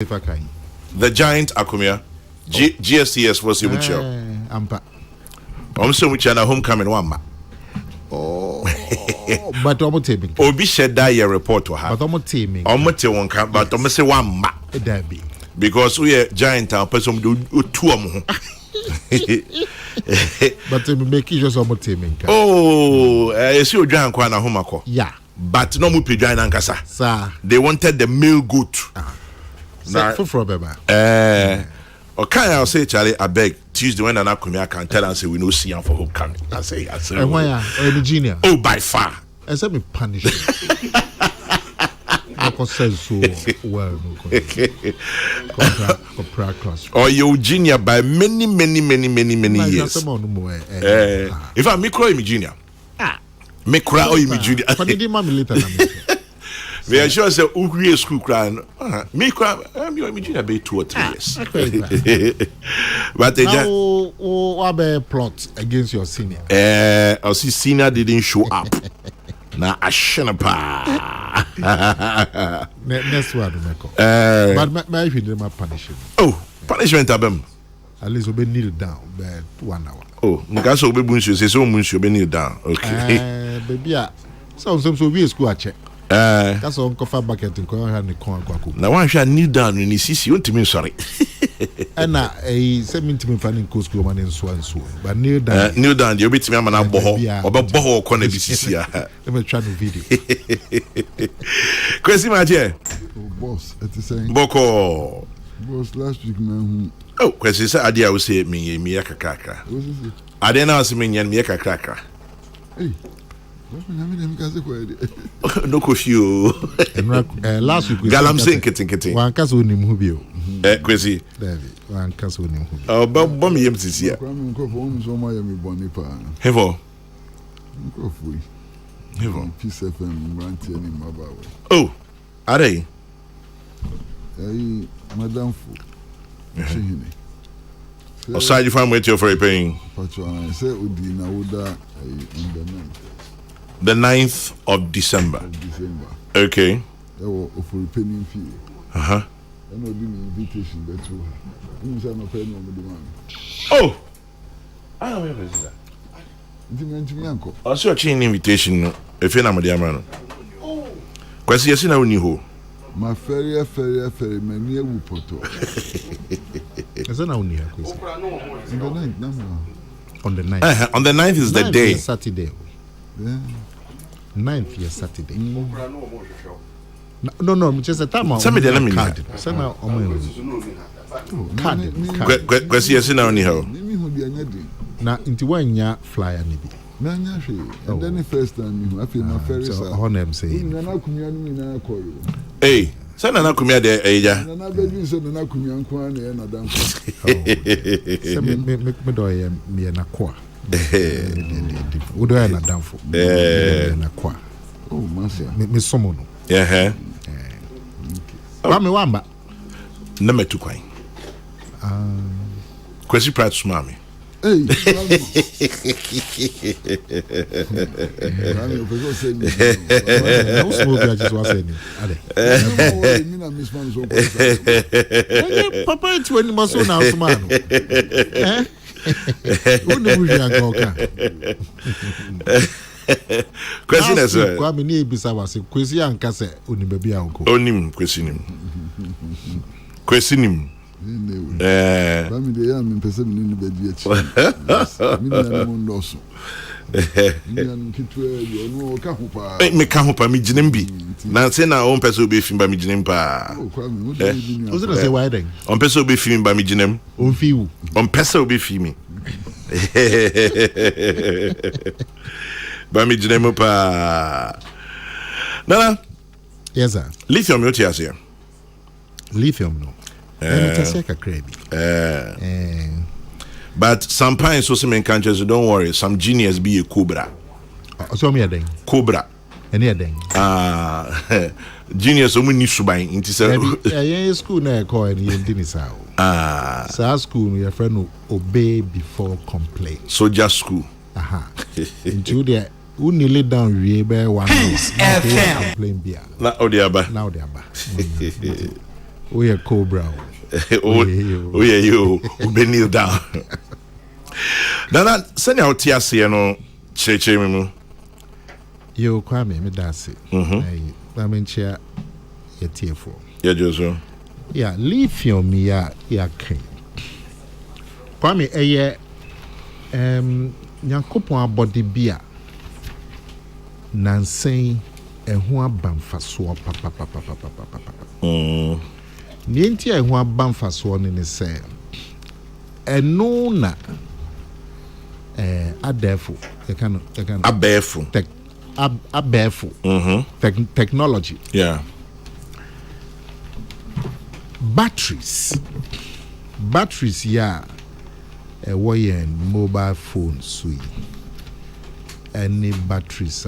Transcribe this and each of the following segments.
If I can. The giant Akumia. GSTS was in which Ampa. I'm saying which are homecoming one. Oh, but I'm taming. Obi said that your report to have. But I'm taming. I'm not one camp, but I'm say one ma. Derby. Because we are giant and person do two of them. But make it just almost taming. Oh, I see you giant kwana homako. Yeah. But no mu giant ankasa. Sir. They wanted the male goat. Now, for Beba. Okay, I'll say, Charlie, I beg Tuesday when I come here, I can tell and say we no see him for homecoming. I say, and why are you junior? Oh, by far. I said, me punish you. I says so well. Or you junior by many years. If I me cry me junior. Me cry or you me junior. But did mommy later. We are sure say Ugri school crying. Me cry, I'm junior be 2 or 3 years. But they just what plot against your senior? I see senior didn't show up. Now I shouldn't pa. Next one, but my if you did my punishment. Oh, punishment abem. At least we kneel down, but 1 hour. Oh, because we bunch say so much we kneel down. Okay. Baby, so we school check. That's all cover bucket and call her the corn. Now one shall kneel down when he sees you to me sorry. And now a 17 finding coast woman in so, but kneel down, you'll be to me a man or boho corner BCC. Let me try the video. Question, my dear. Boss, at the same Boko. boss last week, man. Oh, question, sir, I will say me a cracker. I didn't ask me and me a cracker. Hey. No coffee. Last week, Galam sing kitting. One castle in Hubio. Crazy. One castle in Hubio. Oh, Bommy empties here. Hevo. Hevo. Peace FM, Ranty and Mabawa. Oh, are they? Madame Fu. Aside you find waiting for a paying. I said, Udina Uda The 9th of December. Okay. For a penny fee. Uh-huh. I know the invitation that you have. No penny on the demand. Oh! I don't know that. Uncle. I saw a chain invitation. If you're not my dear man. Question, yes, I know you. My ferry, my near Wupoto. Is that only on the 9th? On the 9th is the day. Saturday. Yeah. 9th is Saturday. No, just a time. Send me the name. Send out card. Question, yes, I know you. Now, into 1 year flyer, maybe. And then the first time I feel my ferry. So, on them saying, hey, send an Akumia there, Aja. And I bet you said an Akumian Kwan and a damn. Make me do me an aqua. Would I not down for an aqua? Oh, Master. Miss Somono. Yeah, I'm a wamba. Number 2 coin. Question price to mommy. Hey, I just was saying, Papa, it's when you must now, man. Question is, I mean, Bisa was a question and Cassa, only baby uncle. Only question him. Question him. I'm in person in the bed yet. Me can't hope me jinembi. Now say na on person be film by me jinempa. Was it say why then? On person be film by me jinem. On few. On person be film. By me jinem pa. Nana. Yes sir. Lithium you here here. Lithium no. But sometimes so some countries don't worry, some genius be a cobra. So me a ding. Cobra. Any a ding. Genius only need to buy into school na call and you didn't say. So school your friend will obey before complain. So just school. Aha. Into the who nearly down we be one complain beer. Now they are back. Now they are back. We are Cobra. Oh yeah, you be kneel down. Nana, send out TSC no cheche me. You Kwame me that's it. I mean chair a tearful. Yeah, Joso. Yeah, lithium ya king. Kwame Nyankopon abodi bia nansen eho abamfaso papa. Nienti eho abamfaso ne se eno na adefo abefo technology. Yeah. Batteries ya mobile phones sui any batteries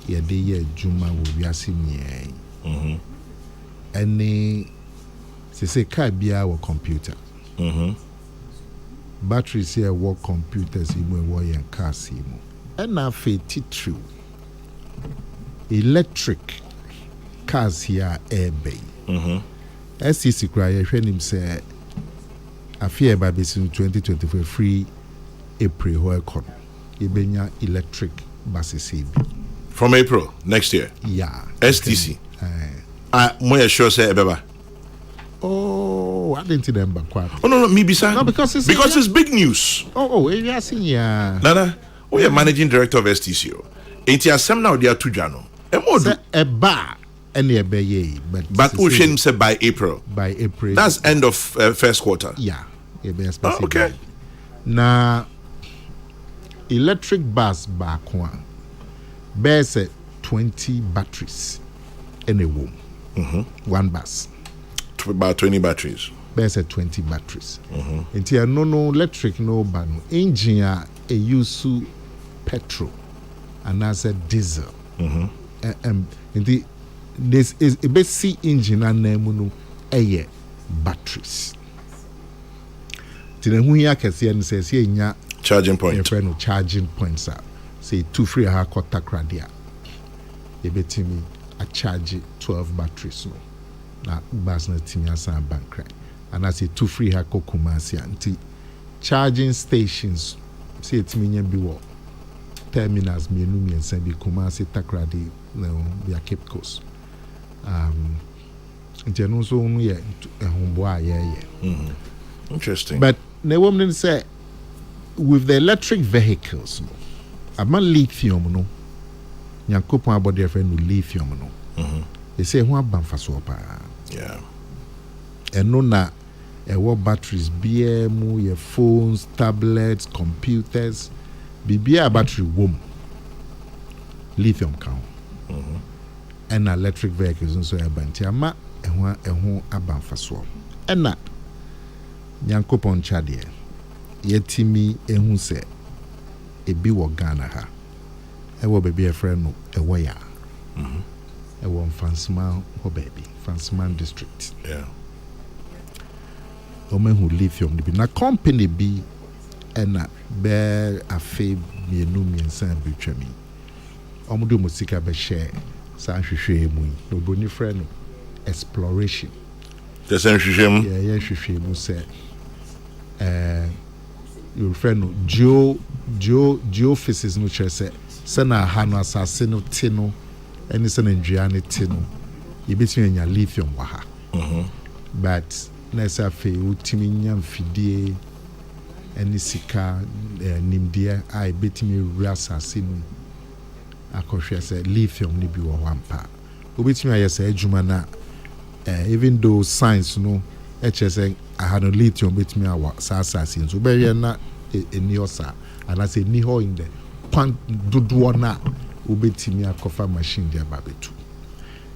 ya de ye juma wo wiase mie any se car bia wo computer batteries here work computers imu wo yen cars imu na fe titru electric cars here airbag STC cry hwenim say afia ba besin 2024 free April ho ekon ibenya electric buses from April next year. Yeah. STC. Mo sure say ebeba. Oh, I didn't remember quite. Oh no, me bisa. No, because it's big news. We are seeing yeah. Nana, we are managing director of STC. Ain't ya some now they are two jano. A bar any ye, but Ocean said by April. By April. That's end of first quarter. Yeah. Okay. Now electric bus back bears 20 batteries in a room. One bus. About 20 batteries. Bears 20 batteries. Until no electric no ban engine a use petrol and as a diesel. This is a basic engine and name air batteries. Who ya can see and says here charging point. Friend charging points are say 2 free ha kota kradia. You bet me a charge 12 batteries no. Na bus na timi asan bank right. And I say 2 free ha kokumasi anti charging stations say it me bi wo terminals me no me nsa bi kumasi takradi no be a Cape Coast. Nti so no ye ehombo a ye. Interesting. But the woman say with the electric vehicles, no, lithium no, Nyankopon abodi friend no lithium no. They say who abamfa so pa. Yeah. And no na batteries, BM, your phones, tablets, computers, BBA battery wom. Lithium count. And electric vehicles and so abanti ama ehun abamfa so. And na Nyankopon chadie yetimi ehun se ebi wo Ghana ha ewo baby a friend no ewo ya ewo Fansman ho baby Fansman district. Yeah. Omehu lithium bi na company bi ena be afe mienu miensan betwami omudo musika be share san hwehwe mu no boni friend no exploration the same hwehwe yeah hwehwe mu se your friend geophysics no chese sana ha no asase no ti no eni sana ndua ne ti no yebetimi anya lithium wa ha but na sa fe utimi nya mfidie eni sika nimdie a yebetimi wura asase no akohwe se lithium ni bi wo ampa obetimi ayesa adwuma na even though science no HSN I had a lithium with me our assassins. So be na eniosa and I say ni ho in the pan dodo na obetimi akofa machine dia babetu.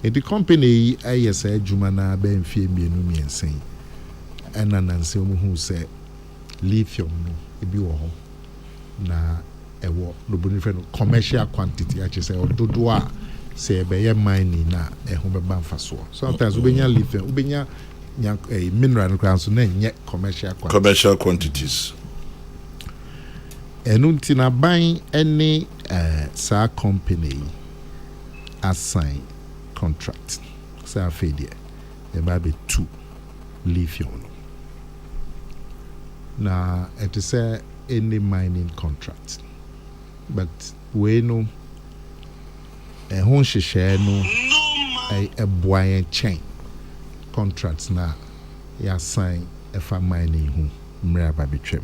And the company ayesa adwuma na be mfie mienu miensen. Ena nanse omu hu say lithium no ebi wo ho na ewo no boni friend commercial quantity HSN dodo a say be ye mining na ehun be banfa so. Sometimes ubenya lithium ubenya mineral grounds na nye commercial quantities. Enunti na buying any sa company assign contract. Sa failure. There might be 2 lithium. Now, it is any mining contract, but we know a home share no a buoyant chain contracts now. Ya sign if a mining who mraba betwem.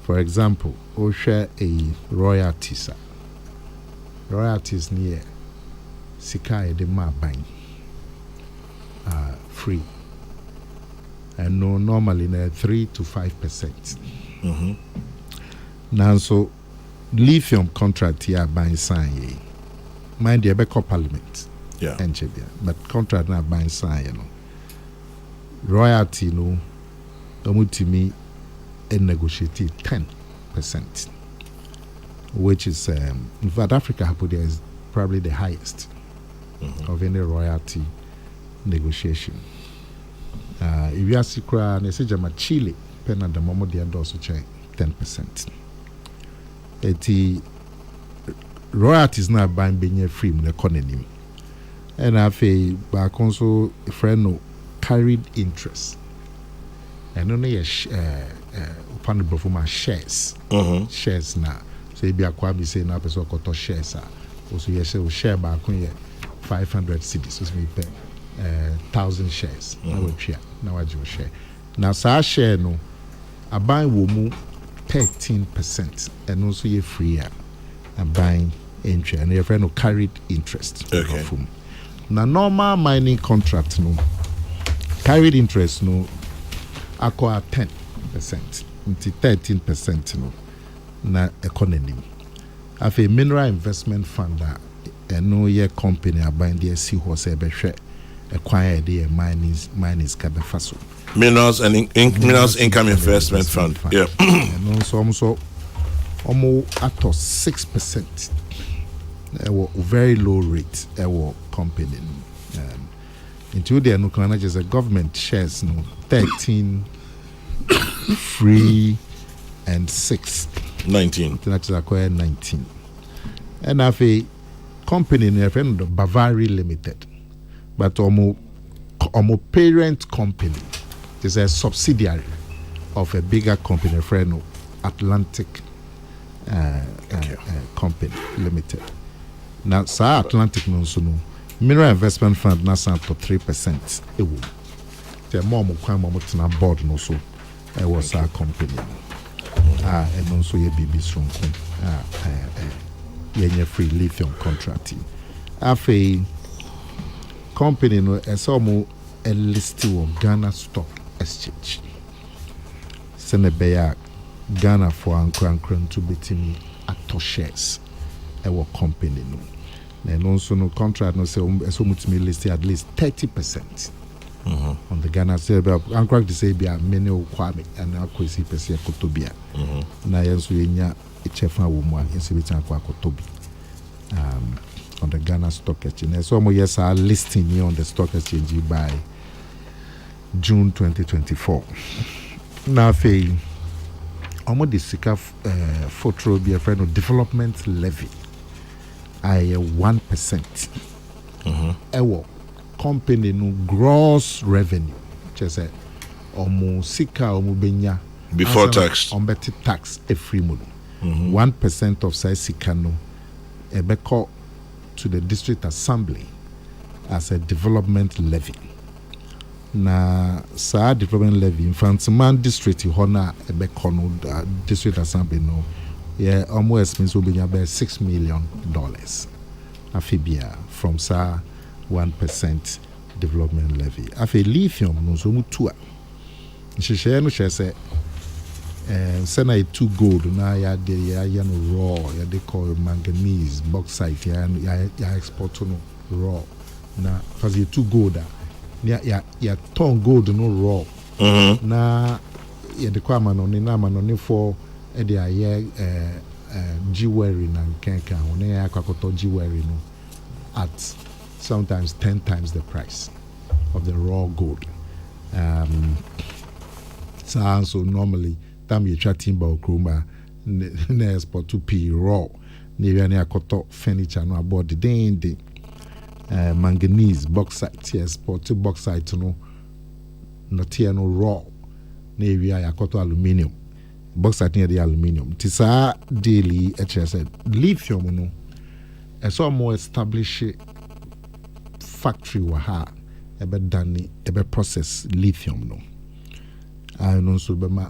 For example, we share a royalties. Royalties near Sika de ma buying free. And no normally 3 to 5%. Now so lithium contract here buying sign mind the Beko Parliament. Yeah. But contract now buying sign, you know. Royalty no omutimi negotiated 10%, which is in South Africa is probably the highest of any royalty negotiation. If you are secret, they say Chile, pen at the moment they endorse 10%. The royalties now buying being free in the economy, and I feel back also a friend no carried interest. And only a upon the performance shares. Shares now. So if you are quite say now person got shares also you say share back on 500 cedis, so we pay 1,000 shares. Now we share. Now I do share. Now so share no I buy womu 13% and also you free and buying entry and your friend no carried interest. Okay. Now normal mining contract no carried interest no acquire 10%, until 13% no na economy. Have a mineral investment fund that no year company are buying the see horse acquire the mining scabefaso. Minerals and minerals income investment fund. Yeah. And also almost at 6%. Very low rate company. Into the no just a government shares no 13 free and 6 19. That's acquired 19. And have a company in a friend of Bavaria Limited, but almost parent company is a subsidiary of a bigger company, friend of Atlantic Company Limited. Now, Sir Atlantic no so no mineral investment fund na stand to 3%. The more than board no so was our company. And also a BB strong free lithium contracting. A company no as almost a listing of Ghana Stock Exchange. Senebea Ghana for Ankran to betting at shares. Our company no. And also no contract no say so much me listed at least 30% on the Ghana sale. Ankrak to say be a many kwame and akwesi pese kotobia. Na yenso yenya echefa wo mu a yenso beti akwa kotobi. On the Ghana Stock Exchange. So mo yes are listing here on the Stock Exchange by June 2024. Now fe omo the sika photo be a friend of development levy. I 1%. Ewo company no gross revenue. Just say almost sika benya before tax. On better tax a free mono. 1% of size sika no ebeko to the district assembly as a development levy. Na sa development levy in Fantiman district hona ebeko no district assembly no. Yeah, almost means will be about $6 million. Afibia from sa 1% development levy. Afi lithium no so mutua. She no she say sena 2 gold na ya no raw ya they call manganese bauxite ya export no raw na cause you 2 gold ya ton gold no raw na ya de kwa manoni na manoni for the aye jewelry na kenka one ya kwakoto jewelry no at sometimes 10 times the price of the raw gold. So normally time you try timber kroma na export to p raw ni ya akoto furniture no about the manganese bauxite export to bauxite no nɔteɛ no raw na ewia yɛakɔtɔ aluminium bauxite near the aluminium tisa daily HSN lithium no as more establish factory waha ebe done ebe process lithium no and also be ma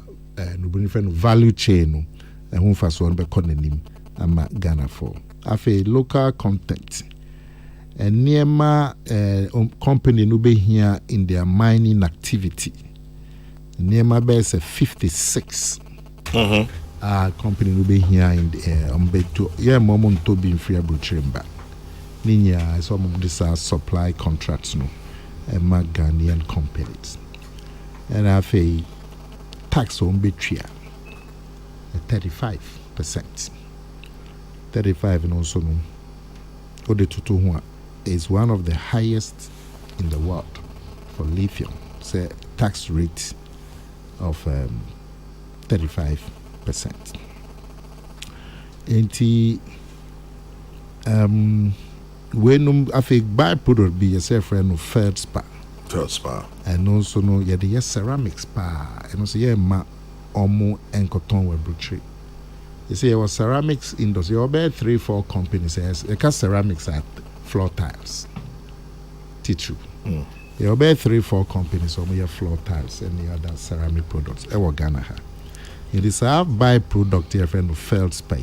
no benefit value chain no and who fast one be konenim ama Ghana for afa local content and nearma company no be here in their mining activity nearma be 56 company will be here in the moment to be in free chamber. Ninya some of these are supply contracts no Ghanaian companies. And I pay tax on betria 35%. 35 and also no Odetutu is one of the highest in the world for lithium. Say tax rate of 35%. Enti when I think byproduct be yourself no feldspar. And also no the ceramics pa and also ma omo and cotton were butchery. You see our ceramics industry about 3-4 companies has ceramics at floor tiles. Teach you. There are about 3-4 companies on your floor tiles and the other ceramic products. Ghana. It is a byproduct here from feldspar.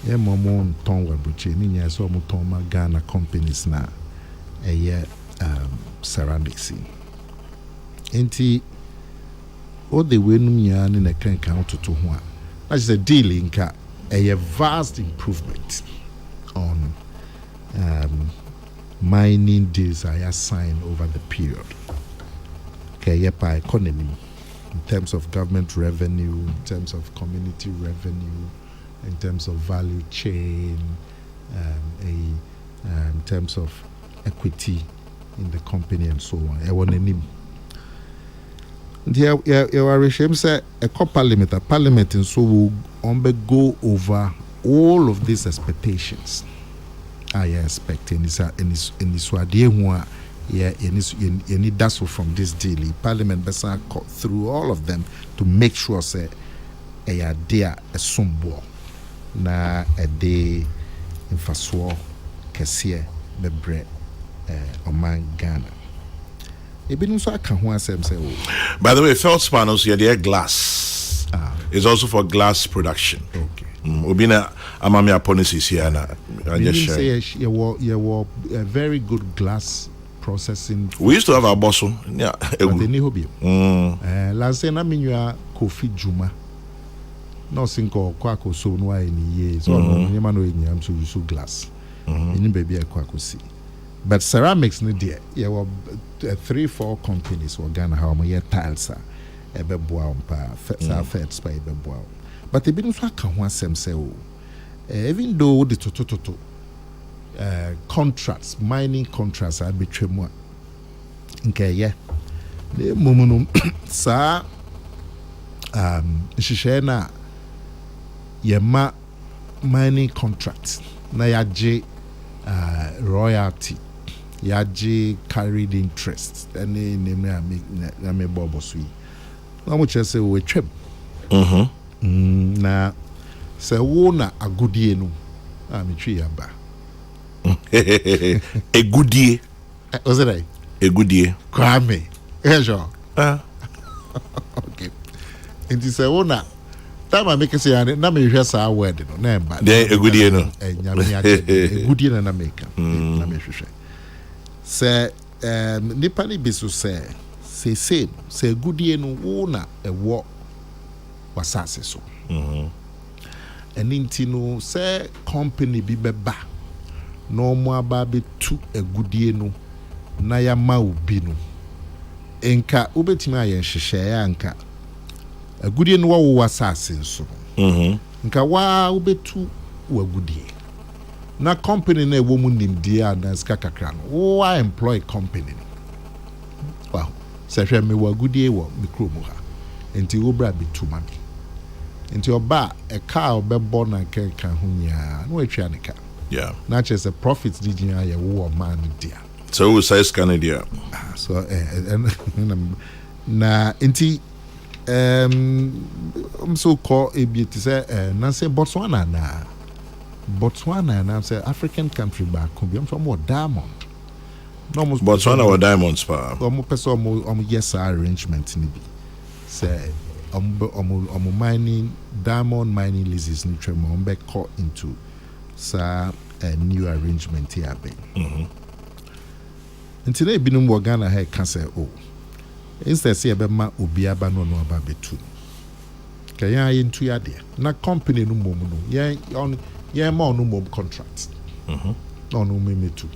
Yeah, momo ton we buche ni nya so mo ton ma Ghana companies na ceramics. Enti all the way no nya ni na kan to ho a. That is a deal in a vast improvement on mining deals I signed over the period. Okay, by economy. In terms of government revenue, in terms of community revenue, in terms of value chain, in terms of equity in the company and so on. I want to name. Say a parliament and so will go over all of these expectations. I expect in this idea any dazzle from this daily parliament besa cut through all of them to make sure say a day a sumbo na a day in faswa kesiye bebre oman Ghana. By the way, feldspar no so the glass is also for glass production. Okay. Obina amami apolicies here na say you a very good glass processing. We used to have our boss. Yeah. Last na minua Kofi Juma. No sinko kwako so no any years. So no nyama no enyam so use glass. Any baby kwako see. But ceramics no there. You were 3-4 companies were Ghana how my tiles are ebe boa pa first by ebe boa. But e been so kan ho asem say even though the contracts, mining contracts are between one. Okay, yeah. The moment sa shishena yema mining contracts na yaje royalty yaje carried interest any name na me bobo sui na mo che say we twem na se wo na agodie no me twi yaba a goodie was it a goodie kwame sure okay it is a one time I make say na me hwe sa word no na emba then a goodie no nyame ya a goodie na make na me hwe say nipa ni biso say goodie no wo na ewo wasase so and intino say company bi beba no mo aba be tu agudie no na ya ma obi no enka obetimi ayen hwehwe ya nka agudie no wo wasase nso nka wa obetu agudie na company na ewo mu nimdie na ska kakra no wa employ company wow se hwe me agudie wo mikromo ha enti wo bra betu ma enti oba e car obebo na keka ho nya na watwa ne ka yeah na che se profit di nya ye wo man dia so we say Canada so na nti so call ebi to say na say Botswana na say African country back come be from more diamond. No almost Botswana or diamonds pa. Omo person omo yes arrangement ni bi. Say omo mining diamond mining leases ni try mo be caught into sa a new arrangement here be. Until they be no more Ghana he can say instead say be ma obi aba no aba betu. Kaya into ya there. Na company no mo no. Yeah ma no mo contract. No me too.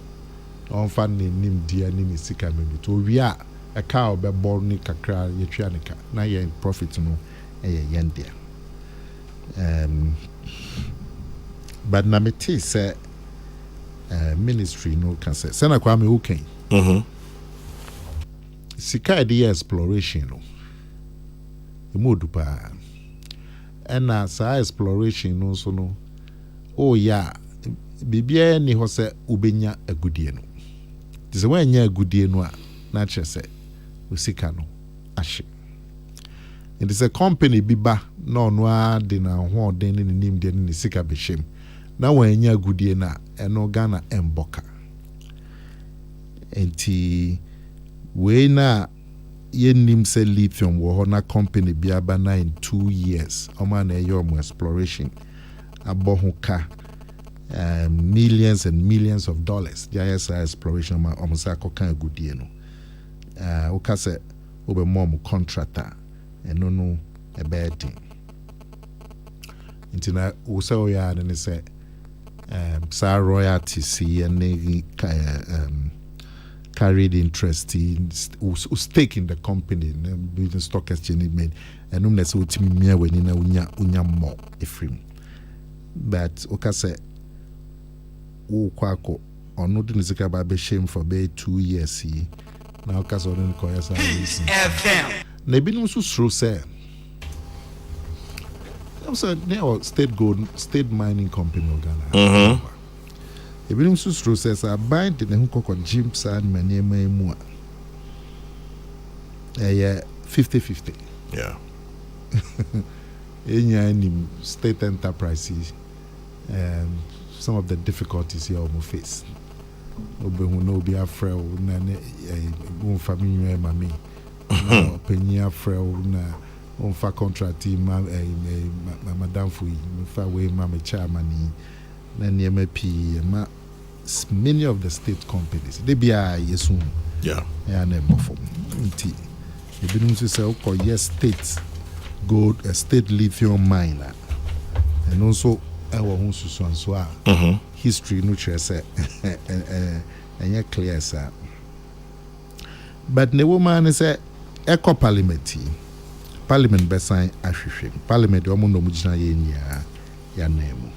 On fan nim dia ni sika me to wi a ka obe bor ni kakra ye twa ne ka na ye profit no yen dia. But na me say ministry no can say sena kwa me okay. Sika idea exploration no. Emodu pa. And sa exploration no so no. Oh yeah, bibia ni ho se ubenya agudie no. Dise when nya agudie no a na che se usika no ahye. It is a company biba no no a de na ho den ni nim de ni sika be shem. Na when nya agudie na eno Ghana emboka. Enti we na yenim se lithium wo ho na company biaba na in 2 years. Oma na eyo exploration abohuka millions and millions of dollars. The ISI exploration almost a cocan good year no. Okase obe mom contractor and no a bad thing. Intina usa ya and say sa royalties see and carried interest in stake in the company and building stock exchange made and umness ultimi mia when in unya more efrim. But okase wo kwako ono de nizika ba be shame for be 2 years here na okase ono ko yasa FM na binum so sro say also now state mining company Ghana binum so sro say sa bind de hu kokko gym san manema emu a 50-50 yeah any state enterprises some of the difficulties here we face. Obe hu no be afraid na ne family mami. Na penya afraid na on fa contract ma madam fu fa we ma me chairman na niema pi ma many of the state companies they be yesu yeah na mofo nti e bi num say o yes state gold a state lithium miner and also our own so history no say and clear sir. But the woman say eco parliament be sign ahwehwem parliament omo no mugina ye nia ya nemu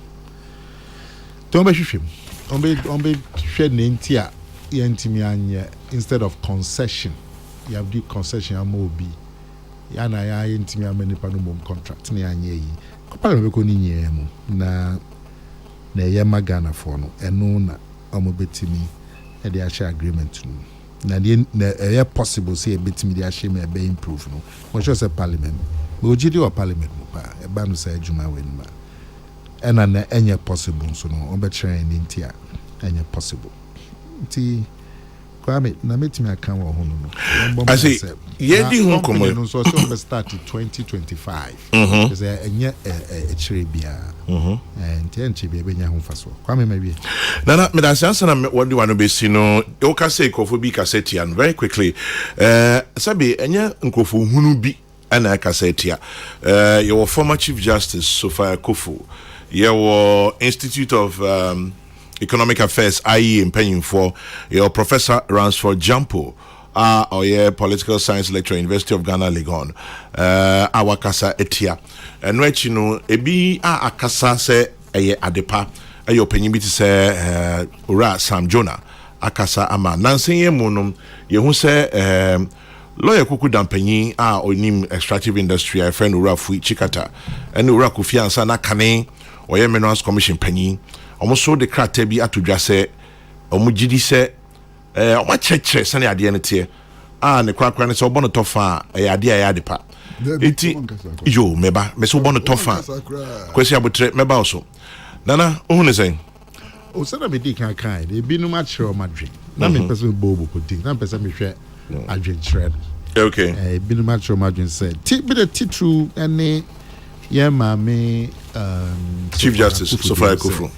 to be hwehwem on be hwe ne ntia ye ntimi anye instead of concession you have the concession amobi ya na ya ntimi amani pa no mom contract ne anye yi parliament ko ni nyemu na ye magana for no eno na omo betimi e dey share agreement no na ye possible say e betimi dey share me be improve no mo sure say parliament we ogidi o parliament mo pa e ba no say adwuma we nima ena na enye possible so no o be train ni ntia enye possible nti kwame na metimi akan wo hono no I say ye di hu komo no so be start 2025 is enye e chire bia and enche bia benya hu faso kwame mawie na me da sansa na what do want be see no o ka say nkofo bi cassette an very quickly sabi enye nkofo hunu bi ana cassette your former chief justice Sophia Kofu your Institute of Economic Affairs IE in for your Professor Ransford Jampo or your political science lecturer University of Ghana Legon our kasa etia and which you know ebi akasa se adepa your opinion bi say ora Sam Jonah akasa ama nansenye munum ye hu se lawyer kuku dampanyi onim extractive industry a friend ora fu chikata and ora Kofi Ansa na kane or your minerals commission panyi almost the crate bi atodwa se omugidi se omacheche sane ade ne te ne kwakwa ne sɛ ɔbɔ no tɔfa ɛyɛ ade a ɛyɛ ade pa enti yo meba me sɛ ɔbɔ no tɔfa kwasi abotre meba so nana ohu ne sɛn o sɛ na me di kan de binum akyerɛ o madwe na me pɛsɛ bobo ko di na pɛsɛ me hwɛ adwenkyerɛ okay binum akyerɛ o madwe sɛ ti bi the titru ene ye maame Chief Justice Sofia Kokrokoo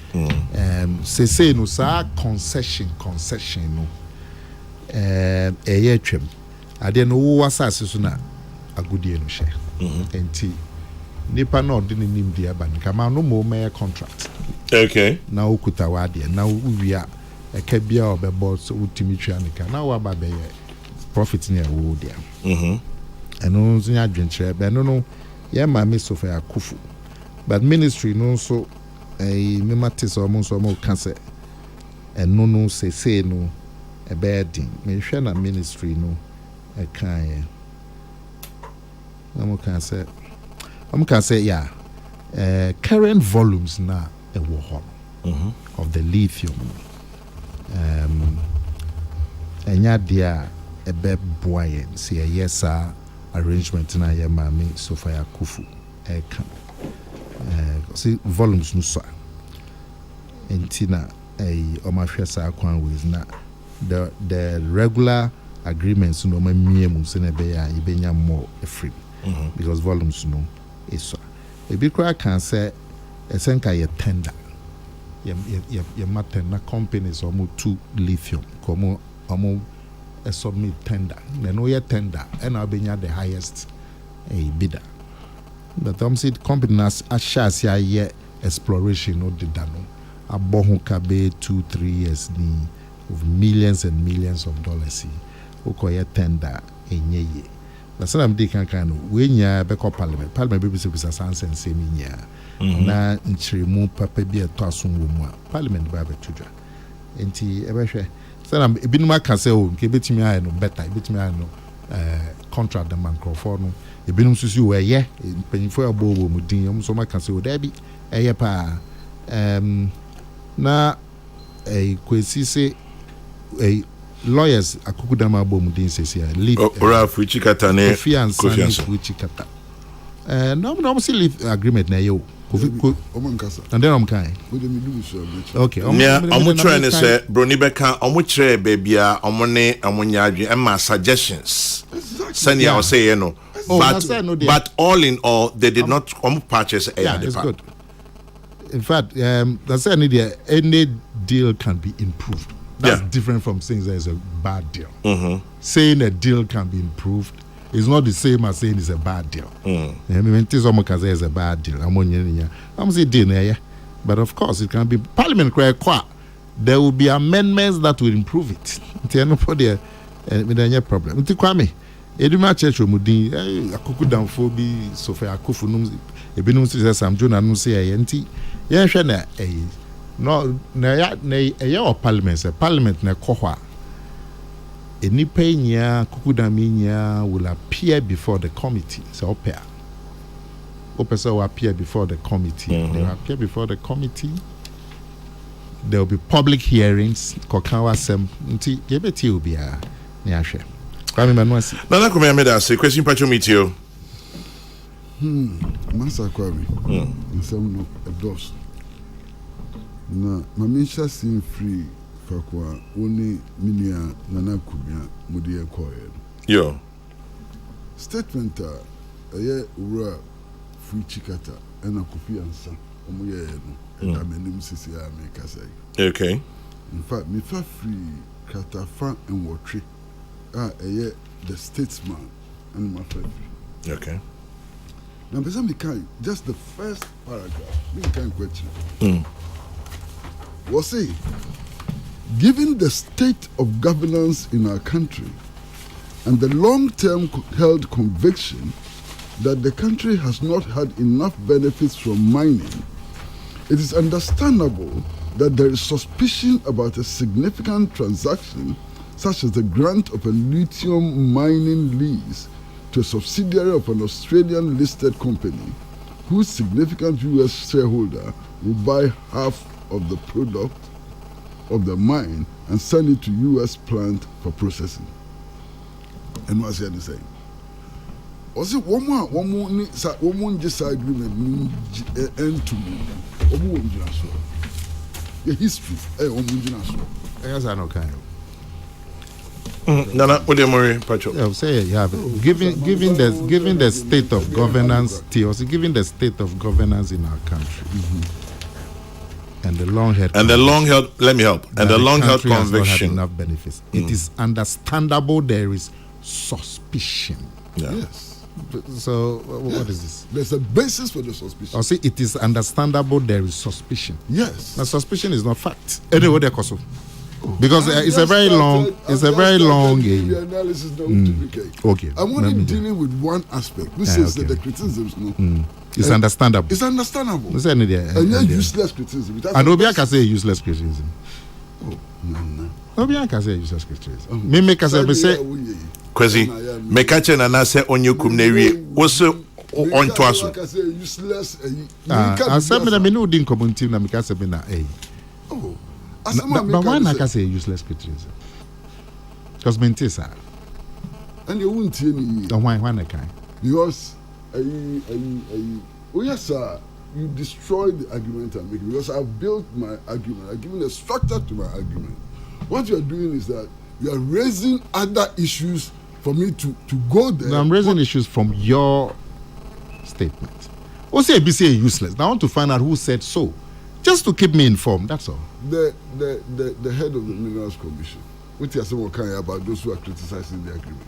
say no sa concession no ɛyɛ twam ade no wo asase so na agodie no hye enti nipa na ɔde ne nim de aba nka ma no mo mɛ contract okay na okuta wa de na uwia ɛka bia ɔbɛbɔ so utimi twa nika na wa ba bɛyɛ profit ne wo de ɛno nso nya adwenkyerɛ bɛ no ye maame Sofia Kokrokoo but ministry no so me matis almost ka se ɛno no say no a bad thing. Me hwɛ na ministry no kan am can say yeah current volumes na ɛwɔ hɔ of the lithium ɛnya dia ɛbɛ boy say yes arrangement na ye maame Sofia Kokrokoo kan see volumes no so entina omahwe sa kwan ways na the regular agreements no ma miemu se na be ya ibenya more free because volumes no is so e bi kra kan say esenka ye tender ye matter na companies omo to lithium komo omo submit tender na no ye tender and obenya the highest bidder. But I'm saying companies ashas ya ye exploration no dida no abohu ka be 2-3 years ni of millions and millions of dollars okoye tender enye ye na sana mde kan no we nya be ko parliament be bisa sansen se mi nya na nchiremu papa bi eto aso wo mu a parliament ba betudwa enti e be hwe sana ebinum aka se o nke betimi aye no better betimi aye no contract the microphone no ebinum susu we ye panyifo abowo mu din yom so maka se o da bi eye pa na kwesi se lawyers akukudama abomu din sesi leave ora fuchi kata ne confiance fuchi kata no see leave agreement na yo omankasa and then kai we dey do so okay omo try ne say broni beka omo kire bebia omo ne amonya adwe ma suggestions send ya say you know but all in all they did not purchase a it's good. In fact, that's any deal can be improved. That's different from saying there's a bad deal. Saying a deal can be improved is not the same as saying it's a bad deal. I mean, someone can say it's a bad deal. I'm saying deal, but of course it can be Parliament. There will be amendments that will improve it. Nobody, no problem. Kwame, Eduma Church Mudi, Akukudanfo bi Sofia Kokrokoo ebinum say Sam Jonah no say enti ye hwe na no na ya parliament na kohwa enipa nya Kukudami nya will appear before the committee so opesa will appear before the committee they will appear before the committee. There will be public hearings kokawa sem nti ye beti obi a na ahwe kwame manuasi nana come me da say question patcho meet you Masa Kwame nsem no edos na mamisha sin free fakwa oni minia nana kubia mudi ekoye yo statement aye ura free chikata ena kofi ansa omo ye no edamenim sisi a make say okay in fact me fa free kata fa enwotwe aye the statesman and my friend okay. Now, just the first paragraph, we can question. Was say, given the state of governance in our country and the long-term held conviction that the country has not had enough benefits from mining, it is understandable that there is suspicion about a significant transaction such as the grant of a lithium mining lease to a subsidiary of an Australian listed company whose significant US shareholder will buy half of the product of the mine and send it to US plant for processing. And what's the saying? Was it one more just agreement end to me? The history, Yes, I know kind of. Nana, what do Pacho? Yeah, say you have it. Given the state of governance, given the state of governance in our country, and the long-held let me help. And the long-held conviction enough benefits. It is understandable there is suspicion. Yeah. Yes. So what is this? There's a basis for the suspicion. Or say it is understandable there is suspicion. Yes. Now suspicion is not fact. Anyway, they cause because it's a very long. The analysis now okay. I'm only dealing with one aspect, which is that the criticisms. It's understandable. It's understandable. It's and useless criticism. And Obian can say useless criticism. Oh, no. Obian can say useless criticism. Me make us say. Kwesi, mekache na na se onye kum na wie. Wose on to aso. Useless. I said me no din community na me ka say na Oh. But why not say useless criticism? Because mentee sir. And you won't hear me. Why not kind? Because oh yes sir, you destroyed the argument I'm making because I've built my argument. I've given a structure to my argument. What you're doing is that you are raising other issues for me to go there. No, I'm raising issues from your statement. Who say BCA useless? Now I want to find out who said so. Just to keep me informed, that's all. The head of the Minerals Commission, what you are saying about those who are criticizing the agreement.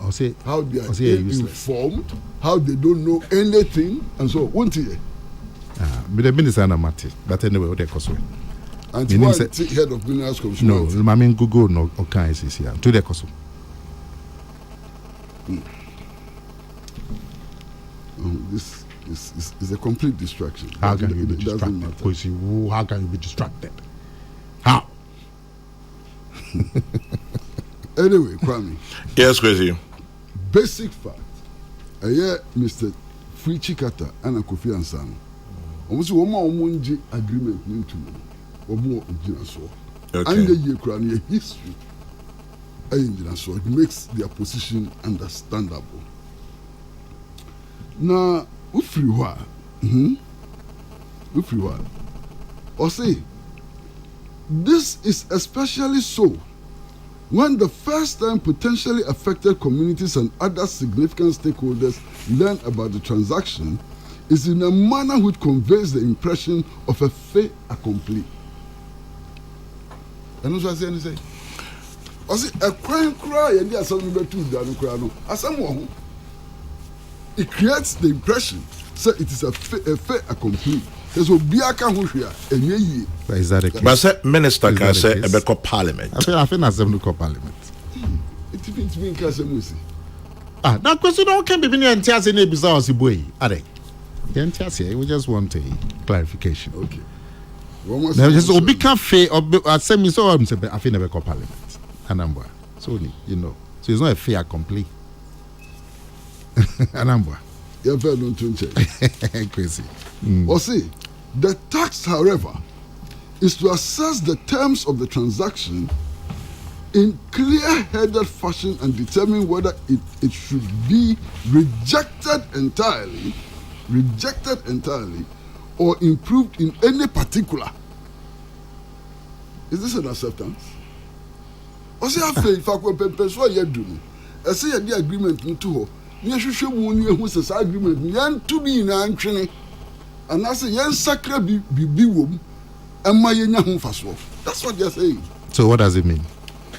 I'll say how they are informed, how they don't know anything, and so won't you? But the minister is not but anyway, what they cause it. And why the head of Minerals Commission? No, I mean Google no okay is here. To the cause. This is a complete distraction. How can you be distracted? Because how can you be distracted? How? Anyway, Kwame. Yes, Kwesi. Basic fact. Mr. Free Chikata and Kofi Ansano. Almost one more agreement into or more so. Okay. And the Ukrainian history. So it makes their position understandable. Now, or say, this is especially so when the first time potentially affected communities and other significant stakeholders learn about the transaction is in a manner which conveys the impression of a fait accompli. And that's what I say. I say a crime cry and there's something about two down the as someone it creates the impression so it is a fait accompli. There's a biaka who here and but is that a case? But say minister can say a better parliament. I think that's them call parliament. It means being Kasamusi. That question don't can be in Tias in a bizarre boy. Are they? We just want a clarification. Okay. Now just Obi cafe or send me so I think never call parliament. Anambwa. So you know. So it's not a fair complete. Anambwa. You're very long to check. Crazy. Or see, the task, however, is to assess the terms of the transaction in clear-headed fashion and determine whether it should be rejected entirely, or improved in any particular. Is this an acceptance? Or say, if I could persuade you, do I say the agreement into her. Yes, you should who's this agreement. Yan to be in an training. And I say, Yan sacre be womb, and my young fast off. That's what they're saying. So, what does it mean?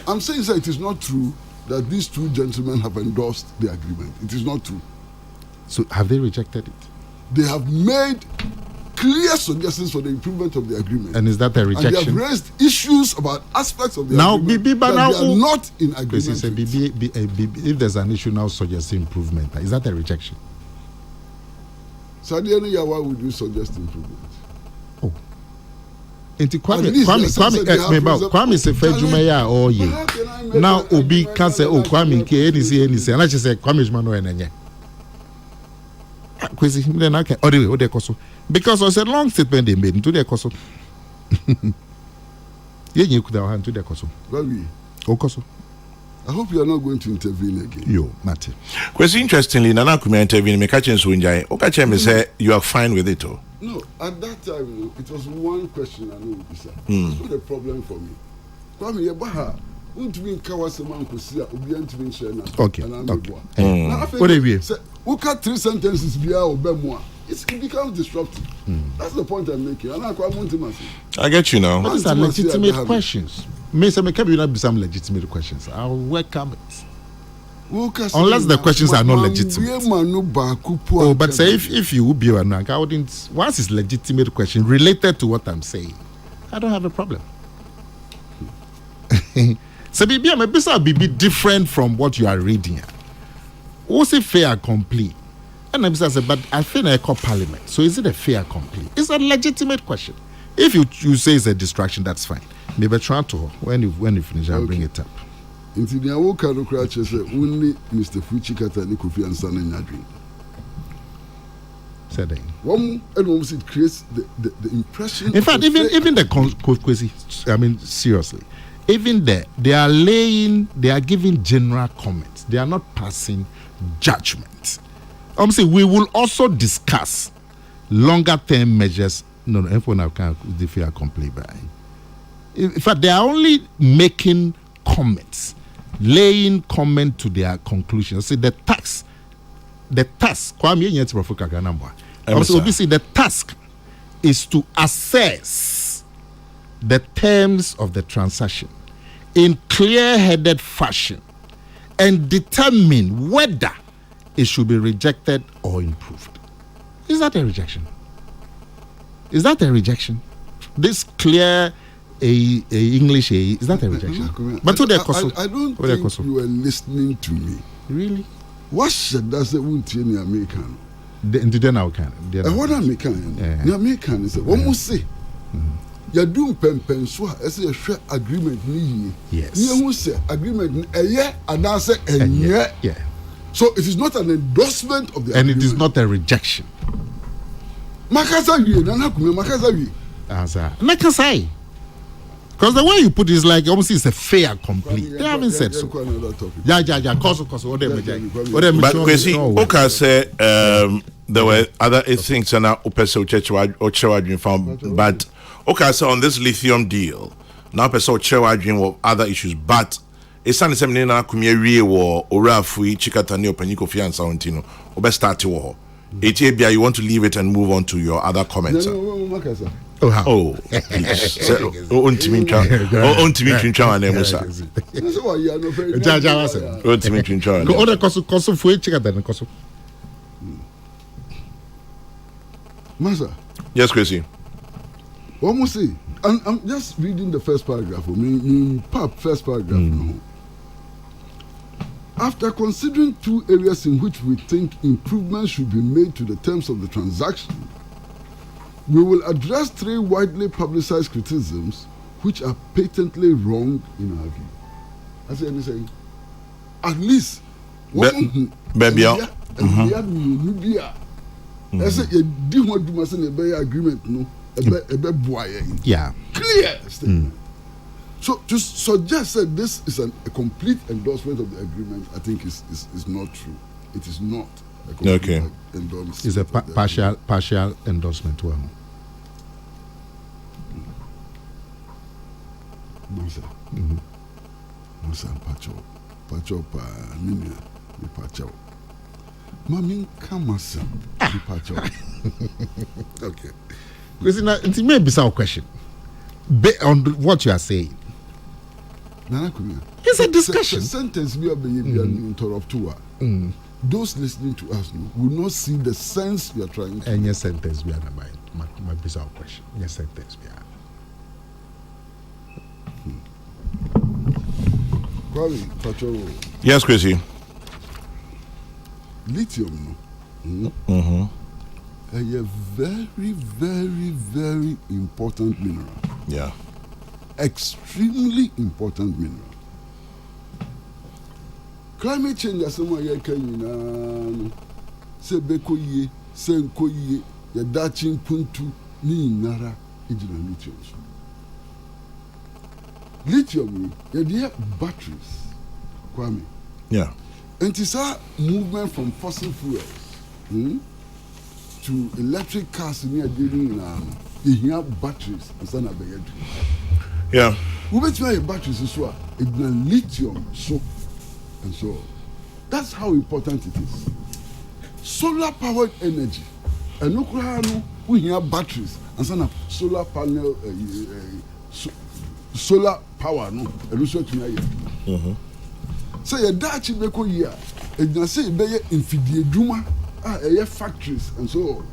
I'm saying that it is not true that these two gentlemen have endorsed the agreement. It is not true. So, have they rejected it? They have made clear suggestions for the improvement of the agreement. And is that a rejection? And they have raised issues about aspects of the agreement that they are not in agreement with. If there's an issue now suggesting improvement, is that a rejection? So why would you suggest improvement? Oh. Kwame say Fejumaya or ye. Now Obi can say, oh, Kwame, any say, and I just say, Kwame Mano and Kwesi, then I can. Oh, they cost. Because it's a long statement they made into their coso. You could have hand to their coso. Very. Oh, coso. I hope you are not going to intervene again. Yo, Matty. Because interestingly, Nana Kumia intervene, me catching Swinjai. Okay, me say you are fine with it, oh. No, at that time, it was one question I know, sir. It's not a problem for me. Kwame Yabaha, won't be in Kawasama Kusia, Ubian to be sharing. Okay. Now, What have you? Look at 3 sentences via or Bemoa. It becomes disruptive. That's the point I'm making. I get you now. But these are legitimate questions. Maybe will not be some legitimate questions. I'll welcome it. Unless the questions are not legitimate. Oh, but say if you would be a rank, I wouldn't. Once it's legitimate question related to what I'm saying, I don't have a problem. So maybe I'm a bit different from what you are reading. Was it fair and complete? And I said, but I think I call Parliament. So is it a fair complete? It's a legitimate question. If you say it's a distraction, that's fine. Maybe try to when you finish, I'll bring it up. Into the Awoka Crutch said only Mr. Fuchikata and Kofi and Son in Adrian. Said they. One and almost it creates the impression. In fact, even the I mean, seriously, even there, they are giving general comments. They are not passing judgment. We will also discuss longer term measures. No, everyone can fair complete by. In fact, they are only making comments, laying comment to their conclusions. See the task. Obviously, the task is to assess the terms of the transaction in clear-headed fashion and determine whether it should be rejected or improved. Is that a rejection? Is that a rejection? This clear English, is that a rejection? But I don't think you were listening to me. Really? What should that say? Won't you in American? Then I can. What American? The American is one must say. You're doing pen so as a share agreement. Yes. You say agreement a year and I say a year. Yeah. So it is not an endorsement of the and agreement. It is not a rejection. Makasawi, Makasawi. Answer. Makasai. Because the way you put it is like almost it's a fair complete. They haven't said so. Yeah. Cause. But Kwesi, okay, say there were other things and now Opeso Church found, but okay, so on this lithium deal, now Opeso Church of other issues, but it's not the same na kumye war or Rafui Chikatani Openiko Fianza Ontino, or best start war. ATBI, you want to leave it and move on to your other comments. Oh, Master. Yes, Chrissy. What must say? I'm just reading the first paragraph. First paragraph. After considering 2 areas in which we think improvements should be made to the terms of the transaction, we will address 3 widely publicized criticisms which are patently wrong in our view. I say, at least one agreement, yeah, clear statement. So to suggest that this is a complete endorsement of the agreement, I think is not true. It is not a complete endorsement. It's a partial endorsement. Musa, Pacho, Nina, Pacho. Mami, Kamasa, Pacho. Okay. Because it may be some question. On what you are saying. It's a discussion. Sentence we are being interrupted. Those listening to us will not see the sense we are trying to. And your sentence we are my bizarre question. Your sentence we are. Yes, Chrissy. Lithium, a very, very, very important mineral. Yeah. Extremely important mineral. Climate change as someone you can say bekoye, say nkoye, ya dachin puntu ni nara ijina lithium. Lithium, ya batteries. Kwame. Yeah. And it's a movement from fossil fuels to electric cars in here batteries and son of the Yeah. we bet you batteries as well. It's lithium, so and so. That's how important it is. Solar powered energy. And no, we hear batteries and son of solar panel, solar power, no, and also to so your Dutch make year, and you say be infidie duma, factories and so on.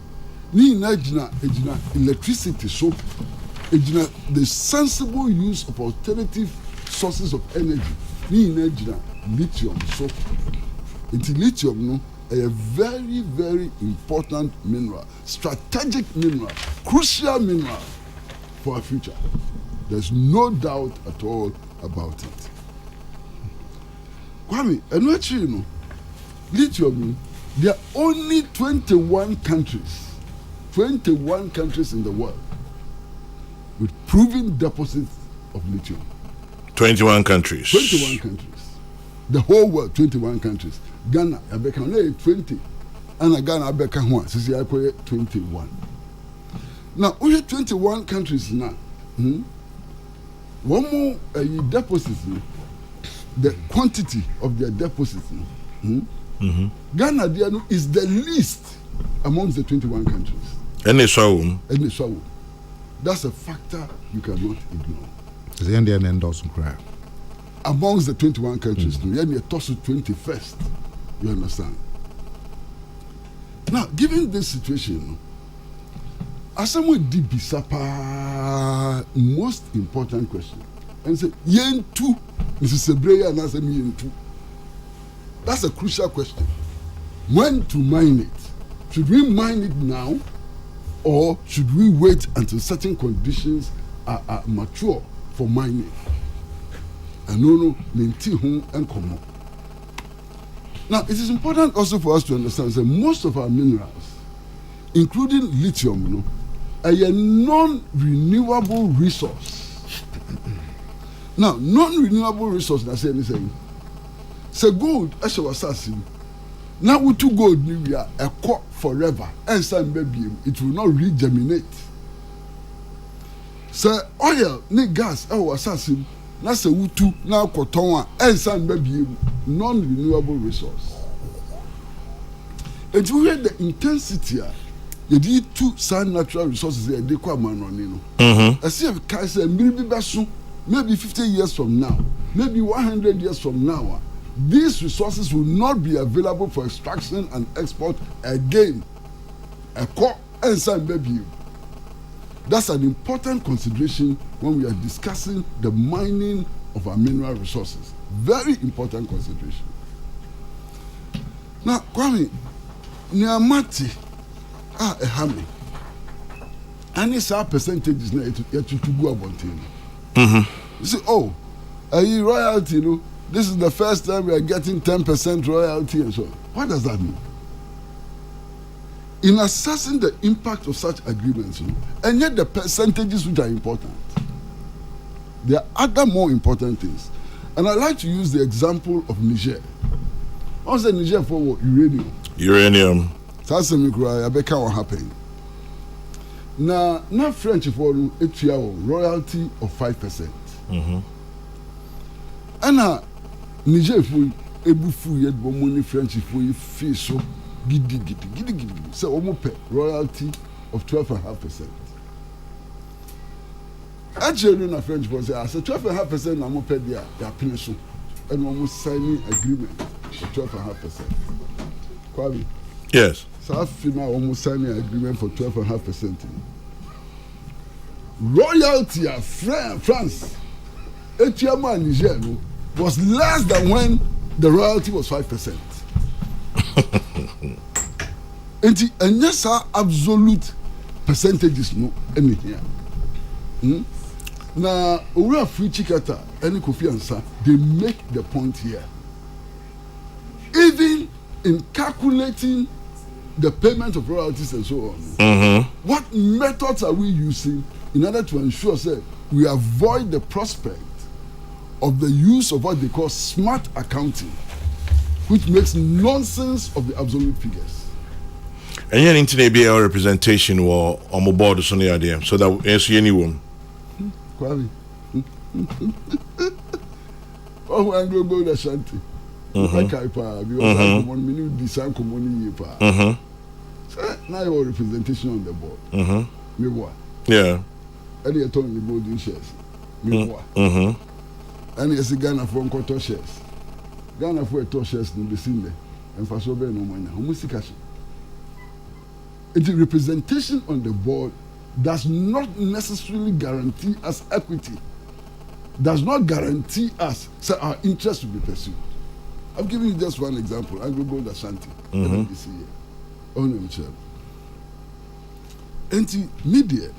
Ni ejina electricity so ejina the sensible use of alternative sources of energy. Ni ejina lithium so. It's lithium no a very very important mineral, strategic mineral, crucial mineral for our future. There's no doubt at all about it. Kwame, and what you know, lithium, there are only 21 countries in the world with proven deposits of lithium. 21 countries. 21 countries. The whole world, 21 countries. Ghana, Abeka, 20. And Ghana, Abeka, 21. Now, we have 21 countries now. One more deposits, the quantity of their deposits. Ghana is the least amongst the 21 countries. Any so. That's a factor you cannot ignore. The Indian endorsement cry. Amongst the 21 countries, you have to 21st. You understand? Now, given this situation, as someone did Bisapa, most important question, and say, Yen two, Mrs. Sebreya and answer me Yen two. That's a crucial question. When to mine it? Should we mine it now, or should we wait until certain conditions are mature for mining? And no, and come on. Now, it is important also for us to understand that most of our minerals, including lithium, are a non-renewable resource. Now, non-renewable resource, I say anything. So gold, as I was asking, now we to gold, we are a crop forever, and some baby, it will not regeminate. So oil, gas, I was asking. Na se wutu na koton a ensan ba biem non-renewable resource. And you hear the intensity you need two sun natural resources they dey kwa manoni no. I see if can say maybe 50 years from now, maybe 100 years from now, these resources will not be available for extraction and export again. Ensan ba biem. That's an important consideration when we are discussing the mining of our mineral resources. Very important consideration. Now, Kwame, Niamati, Ehame, any percentages now to go about it. You say, oh, royalty, this is the first time we are getting 10% royalty and so on. What does that mean? In assessing the impact of such agreements, and yet the percentages which are important, there are other more important things. And I like to use the example of Niger. What's the Niger for what? Uranium. That's what happened. Now French for it royalty of 5%. And Niger for ebufu yet money French for you feel so. Giddy. So almost pay royalty of 12.5%. Actually, in French for say, I said 12.5% I'm pay their pension and almost signing agreement for 12.5%. Kwame. Yes. So I feel now almost signing agreement for 12.5%. Royalty of France, Etiama Niger was less than when the royalty was 5%. And yes, our absolute percentages no anything. Now, we are free chikata any Kofi answer. They make the point here. Even in calculating the payment of royalties and so on, what methods are we using in order to ensure that we avoid the prospect of the use of what they call smart accounting, which makes nonsense of the absolute figures. And you need to be a representation or on my board so that answer anyone. Kwame. Oh, Anglo Gold Ashanti. Because I'm on many design community. Now your representation on the board. Me what? Yeah. And you're talking the golden shares. Me what? And you're saying Ghana for quarter shares. Ghana for a shares in the scene there. And for so no money. How much cash? The representation on the board does not necessarily guarantee us equity. Does not guarantee us so our interest will be pursued. I'm giving you just one example. Anglo Gold Ashanti. Anti-media.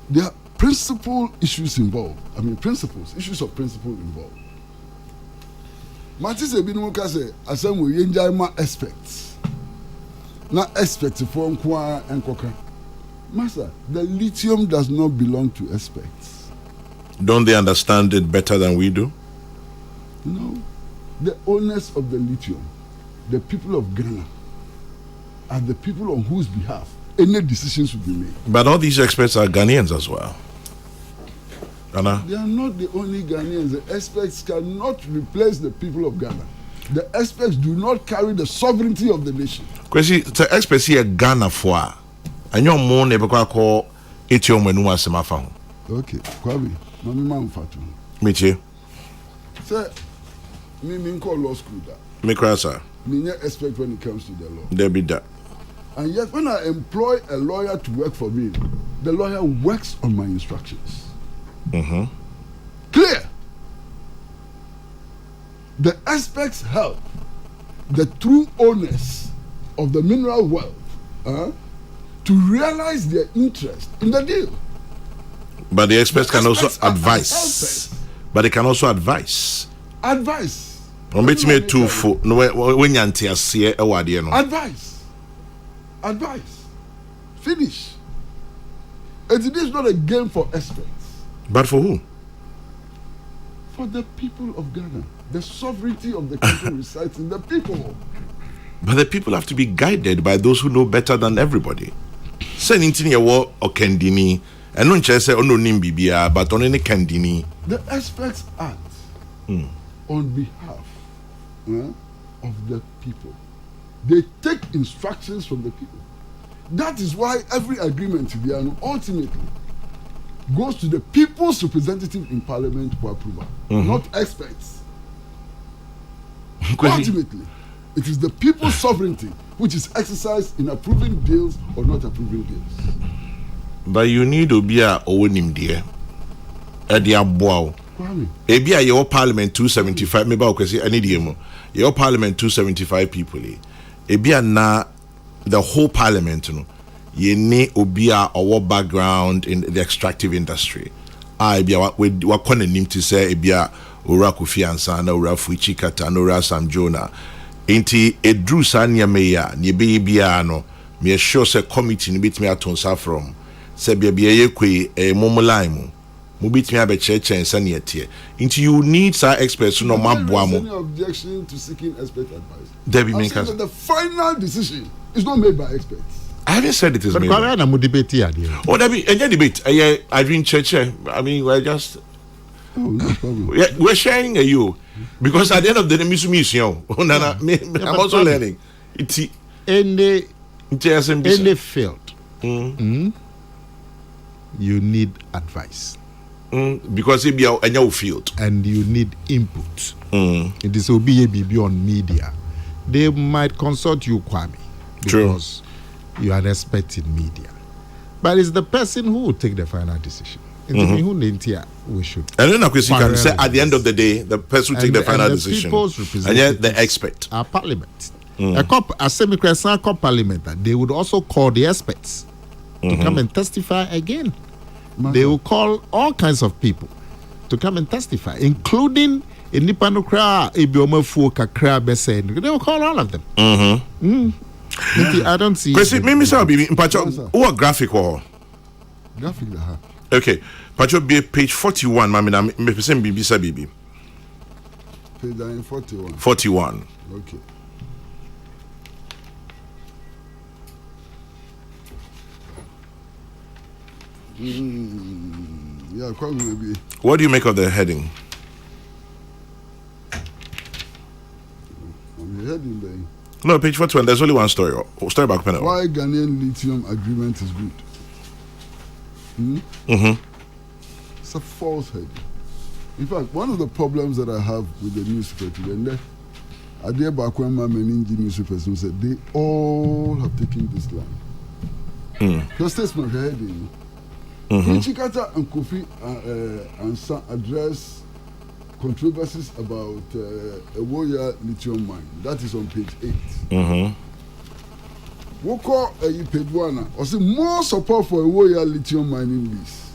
There are principal issues involved. I mean, issues of principle involved. Matisse Ebinuka say, "Asem we enjoy my aspects." Not aspects for Nkwa and Koka. Master, the lithium does not belong to aspects. Don't they understand it better than we do? No. The owners of the lithium, the people of Ghana, are the people on whose behalf any decisions will be made. But all these experts are Ghanaians as well. Ghana? They are not the only Ghanaians. The experts cannot replace the people of Ghana. The experts do not carry the sovereignty of the nation. Because the experts here Ghana for and your moon never call it your menu as a mafang. Okay, Kwabi, Mami Mamfatu. Michi. Sir, me call law school that. Me cry, sir. Me expect when it comes to the law. There be that. And yet, when I employ a lawyer to work for me, the lawyer works on my instructions. Clear. The aspects help the true owners of the mineral wealth to realize their interest in the deal. But the experts can also advise. But they can also advise. Advice. Advice. Finish. It is not a game for experts. But for who? For the people of Ghana. The sovereignty of the country resides in the people. But the people have to be guided by those who know better than everybody. Say anything you want or kendini, and don't just say oh no nimbibia, but on any kendini. The experts act on behalf of the people. They take instructions from the people. That is why every agreement ultimately goes to the people's representative in parliament for approval, not experts. Ultimately, it is the people's sovereignty which is exercised in approving deals or not approving deals. But you need to be a owenim dear. Edia bow. Ebia your parliament 275. Maybe I can say any demo. Your parliament 275 people. Ebia na the whole parliament. You need obia our background in the extractive industry. I be what can name to say ebia ora Kofi Ansah ora Fuichi Kata ora Sam Jonah. Inti edru sanya meya ni be bia no me sure say committee ni bit me atonsa from say bia ye kwe momolai mu mu bit me abecheche nsa ne etie. Inti you need sir experts no maboa mo. Any objection to seeking expert advice? Debbie Minkas. The final decision is not made by experts. I haven't said it is made. But why am I debate here? Oh, Debbie, any debate? I drink church. I mean, we're just. Oh, no problem. We're sharing a you because at the end of the day, I'm also learning. It's any field. You need advice. Because it be a new field. And you need input. It is OBABB on media. They might consult you, Kwame, because you are an expert in media. But it's the person who will take the final decision. We should. And then you can say at the end of the day, the person who take the final decision. And yet the expert. Our parliament. A semi-crescent parliament, they would also call the experts to come and testify again. They will call all kinds of people to come and testify, including in Nipanukra, Ibiomafu, Kakra, Besen. They will call all of them. I don't see. Maybe so be in Pacho. What graphic or graphic Okay. Pacho be page 41, mamina me pesen bibisa bibi. Page 41. 41. Okay. Yeah, quite maybe. What do you make of the heading? On the heading there. No, page 41. There's only one story. Story about panel. Why Ghanaian lithium agreement is good? It's a false heading. In fact, one of the problems that I have with the newspaper today, I did back when my Meningi newspapers said they all have taken this line. Your statement heading. Chikata and Kofi address controversies about a Woya lithium mine. That is on page 8. Woko page 1. Or say more support for a Woya lithium mining lease.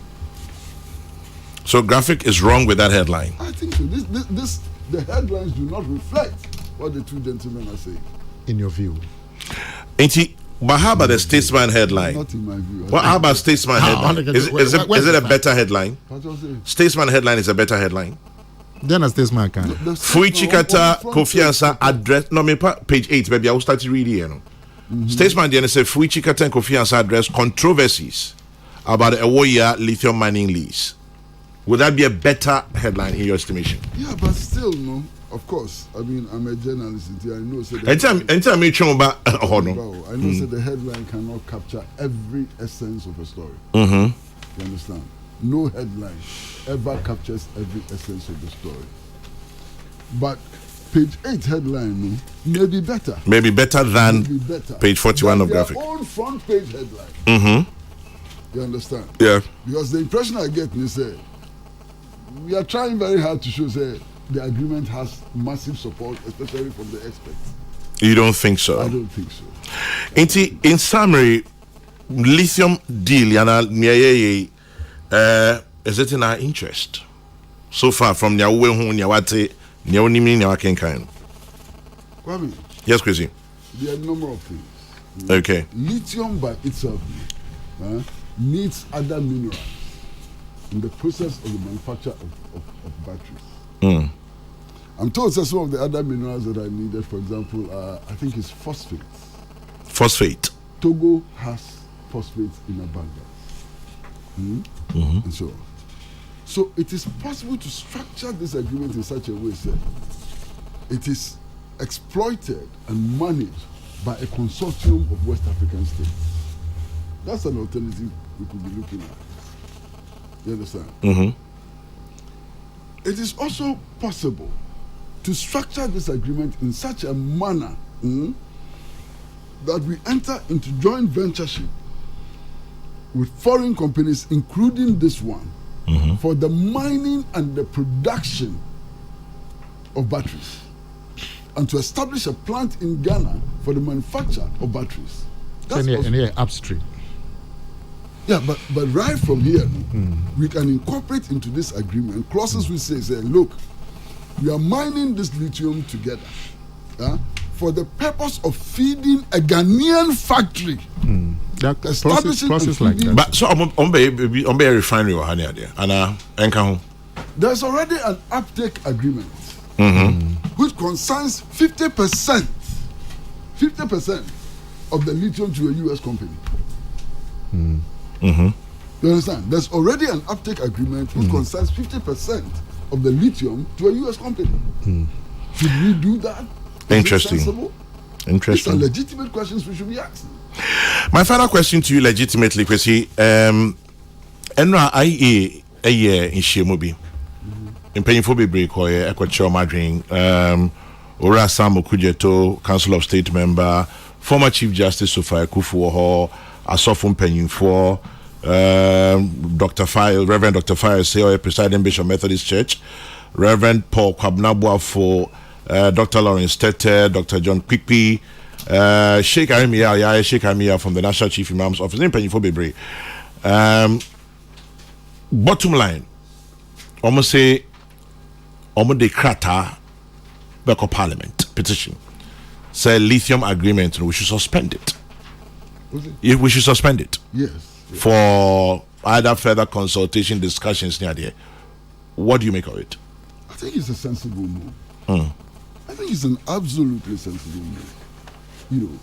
So graphic is wrong with that headline. I think so. The headlines do not reflect what the two gentlemen are saying. In your view. But how about the Statesman headline? Not in my view. How about Statesman headline? Is it a better headline? Statesman headline is a better headline. Then a Statesman can. Fui Chikata Kofi Ansa address. No, me page 8, baby. I will start to read here. Statesman then say Fui Chikata and Kofi Ansa address controversies about a Woya lithium mining lease. Would that be a better headline in your estimation? Yeah, but still, no. Of course, I mean, I'm a journalist. I know. So I know. The headline cannot capture every essence of a story. You understand? No headline ever captures every essence of the story. But page 8 headline may be better. Maybe better than page 41 of graphic. Their own front page headline. You understand? Yeah. Because the impression I get is we are trying very hard to show the agreement has massive support, especially from the experts. You don't think so? I don't think so. In summary, lithium deal, is it in our interest? So far from Kwame, yes, Chrissy. There are a number of things. Okay. Lithium by itself needs other minerals in the process of the manufacture of batteries. I'm told that some of the other minerals that are needed, for example, I think it's phosphate. Phosphate. Togo has phosphate in abundance. And so on. So it is possible to structure this agreement in such a way that it is exploited and managed by a consortium of West African states. That's an alternative we could be looking at. You understand? It is also possible to structure this agreement in such a manner that we enter into joint ventureship with foreign companies, including this one, for the mining and the production of batteries, and to establish a plant in Ghana for the manufacture of batteries. And here upstream. Yeah, but right from here, we can incorporate into this agreement clauses which say, look, we are mining this lithium together for the purpose of feeding a Ghanaian factory. Process like that. But so on be refinery or there's already an uptake agreement which concerns 50% of the lithium to a US company. You understand? There's already an uptake agreement which concerns 50% of the lithium to a US company. Should we do that? Interesting. These are legitimate questions we should be asking. My final question to you, legitimately, Kwesi, Enra IE a year in Shemobi. In painful break or Equatorial Madrid, Ora Sam Okujeto, Council of State member, former Chief Justice Sophia Kufuor, Asofun Penyin for Dr. Fire, Reverend Dr. Fire, Presiding Bishop Methodist Church, Reverend Paul Kwabnabwa for Dr. Lawrence Tete, Dr. John Quickby, Sheikh Arimia from the National Chief Imam's Office in Penyin for Bebre. Bottom line, almost say, almost the Krata Beko Parliament petition say lithium agreement, we should suspend it. We should suspend it. Yes. For either further consultation, discussions near there. What do you make of it? I think it's a sensible move. I think it's an absolutely sensible move. You know,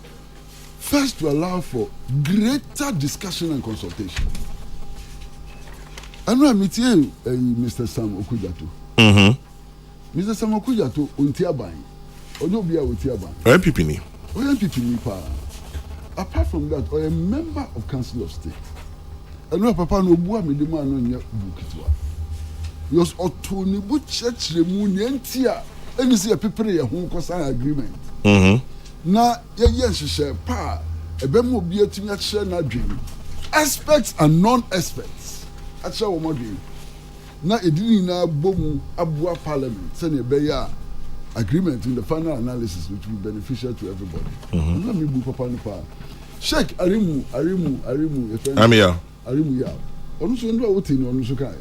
first to allow for greater discussion and consultation. I know I'm meeting Mr. Sam Okujato. Mr. Sam Okujato Untiaban. Onobia Untiaban. MPP ni. MPP ni pa. Apart from that, or a member of Council of State. I know Papa no bua me dema no nya bukitwa. Yos otoni bu church remunientia. Emi se prepare ye ho kosan agreement. Na ye hyehyɛ pa ebem obi atumi akyerɛ na adwene. Aspects and non-aspects. Akyerɛ wo modwen. Na edini na bomu abua parliament sɛ ne beya agreement in the final analysis which will be beneficial to everybody. Na me bu papa no pa. Sheikh Arimu Amia. Arimu ya. Onu so ndo wote ni onu so kai.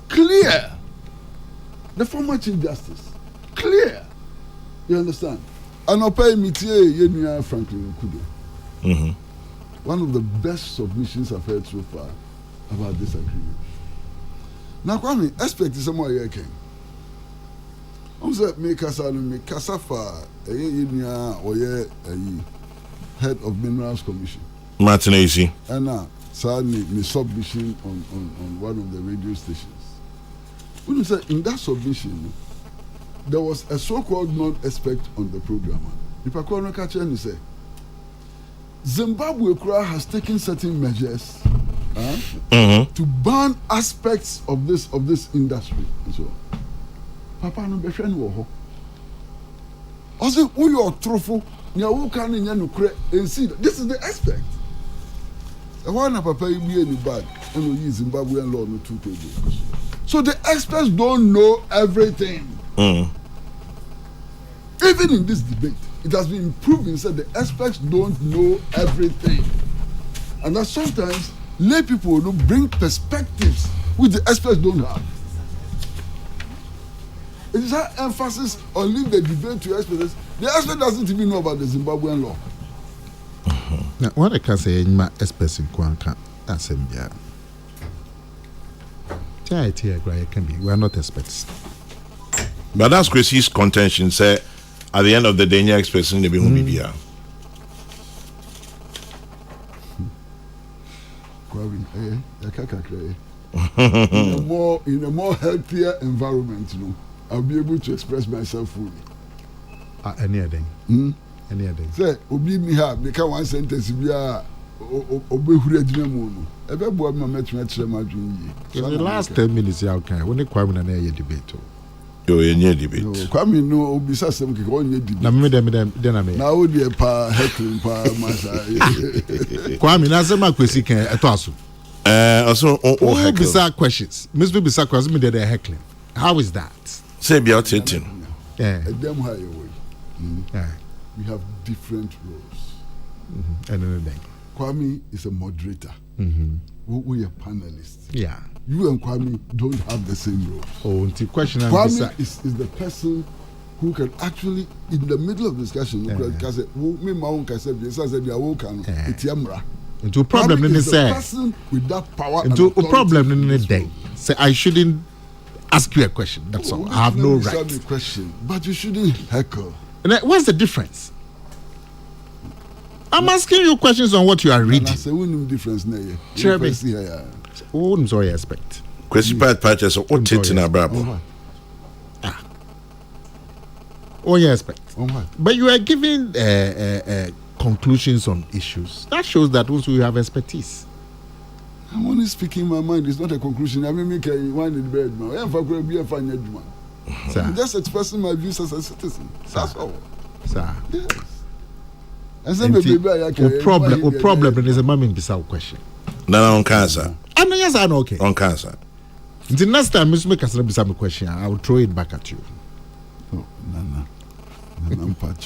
Clear. The former Chief Justice. Clear. You understand? And Opai Mitie Yenya Franklin Kudo. One of the best submissions I've heard so far about this agreement. Now, Kwame, expect someone here can. I'm saying, me kasa fa Yenya or head of Minerals Commission. Martinez. And now, me submission on one of the radio stations. When you say in that submission, there was a so-called non-expert on the program. If I call no catch and say, Zimbabwe has taken certain measures to ban aspects of this industry and so on. Papa no be hwe no ho. Also, who your trophy? You can and see that this is the aspect. I want to papa you be any bad and we use Zimbabwean law no two people. So the experts don't know everything. Even in this debate, it has been proven that the experts don't know everything. And that sometimes lay people don't bring perspectives which the experts don't have. It is our emphasis on leave the debate to experts. The expert doesn't even know about the Zimbabwean law. Now, what I can say in my experts in Kwanka, that's him, yeah. We are not experts. But that's Chrissy's contention. Say, at the end of the day, you're expressing the behavior. In a more healthier environment, you know, I'll be able to express myself fully. Any other thing? Any other thing? Say, Obi me have make one sentence be a obehure gyina mu no. Ebe bo am na metwe kyerɛ ma dwen yi. In the last 10 minutes you can when Kwame na na debate. Yo enye debate. Kwame no obi sasem ke onye debate. Na me dem na me. Na o de pa heckling pa masa. Kwame na say ma kwesi kan eto aso. Also o heckling. Bizarre questions. Miss bizarre questions me dey heckling. How is that? Say be out hitting. Yeah. Them high away. Yeah. We have different roles. And then Kwame is a moderator. We are panelists. yeah. You and Kwame don't have the same roles. Oh, the question Kwame is the person who can actually, in the middle of discussion, into problem in the person with that power. Into a problem in the day. Say I shouldn't ask you a question. That's all. I have no right. A question, but you shouldn't heckle. And what's the difference? I'm asking you questions on what you are reading. I say, what difference now? What do you expect? Question part purchase or in a brabo. What you expect? But you are giving conclusions on issues. That shows that also you have expertise. I'm only speaking my mind. It's not a conclusion. I mean, make a one in bed. I'm just expressing my views as a citizen. That's all. Sir. Yes. And problem is a mammy beside question. No, on cancer. And yes, I know. Okay. On cancer. The next time Mr. Make a question, I will throw it back at you. Oh, no. But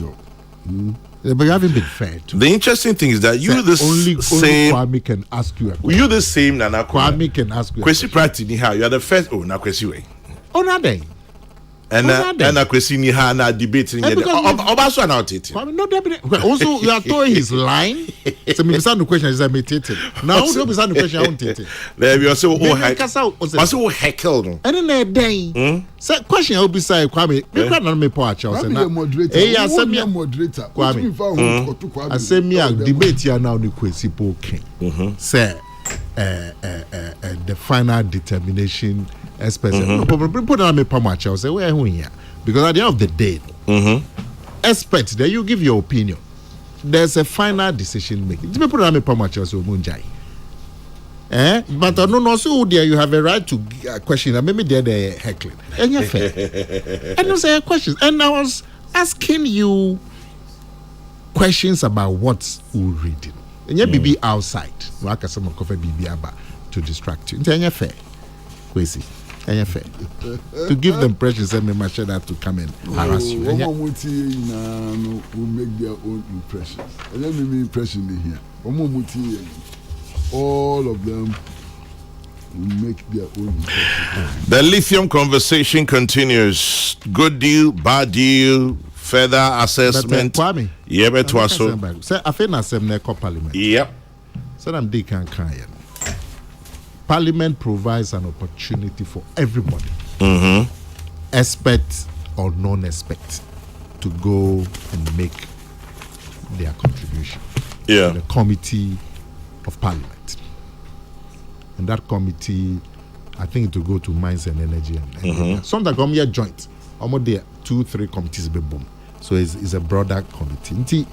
you haven't been fair. The interesting thing is that you the same. Kwame can ask you a question. You the same Nana Kwame can ask you. Question practically how you are the first. Oh, now question way. Oh, not day. and a question you had a debate in also an outfit. Also, you are told he's lying. So, me the question is imitated. Now, the question I want it. There you are so heckled. And then a day, so question I will be saying, Kwame, you cannot make poor Charles. I'm a moderator. Hey, I said me a moderator. Kwame. I said me a debate here now. The question okay. Say, the final determination. Especially, put on me poor Charles. Say where here because at the end of the day, experts there you give your opinion. There's a final decision making. You put on me poor Charles Munjai. But no, so there you have a right to question. Maybe they're heckling. And you're fair. And you say questions. And I was asking you questions about what we're reading. And you be outside. Like some coffee be about to distract you. And you're fair. Crazy. And you're fair. To give them pressure, send me my shadow to come and harass you. Will make their own impressions. And let me impression here. All of them will make their own impression. The lithium conversation continues. Good deal, bad deal, further assessment. Kwame. Yeah, but was so. Say, I feel na parliament. Yep. So I'm they can cry. Parliament provides an opportunity for everybody, expert or non-expert, to go and make their contribution. Yeah. To the committee of Parliament, and that committee, I think it will go to Mines and Energy and sometimes come here joint. Almost there 2-3 committees be boom. So it's a broader committee.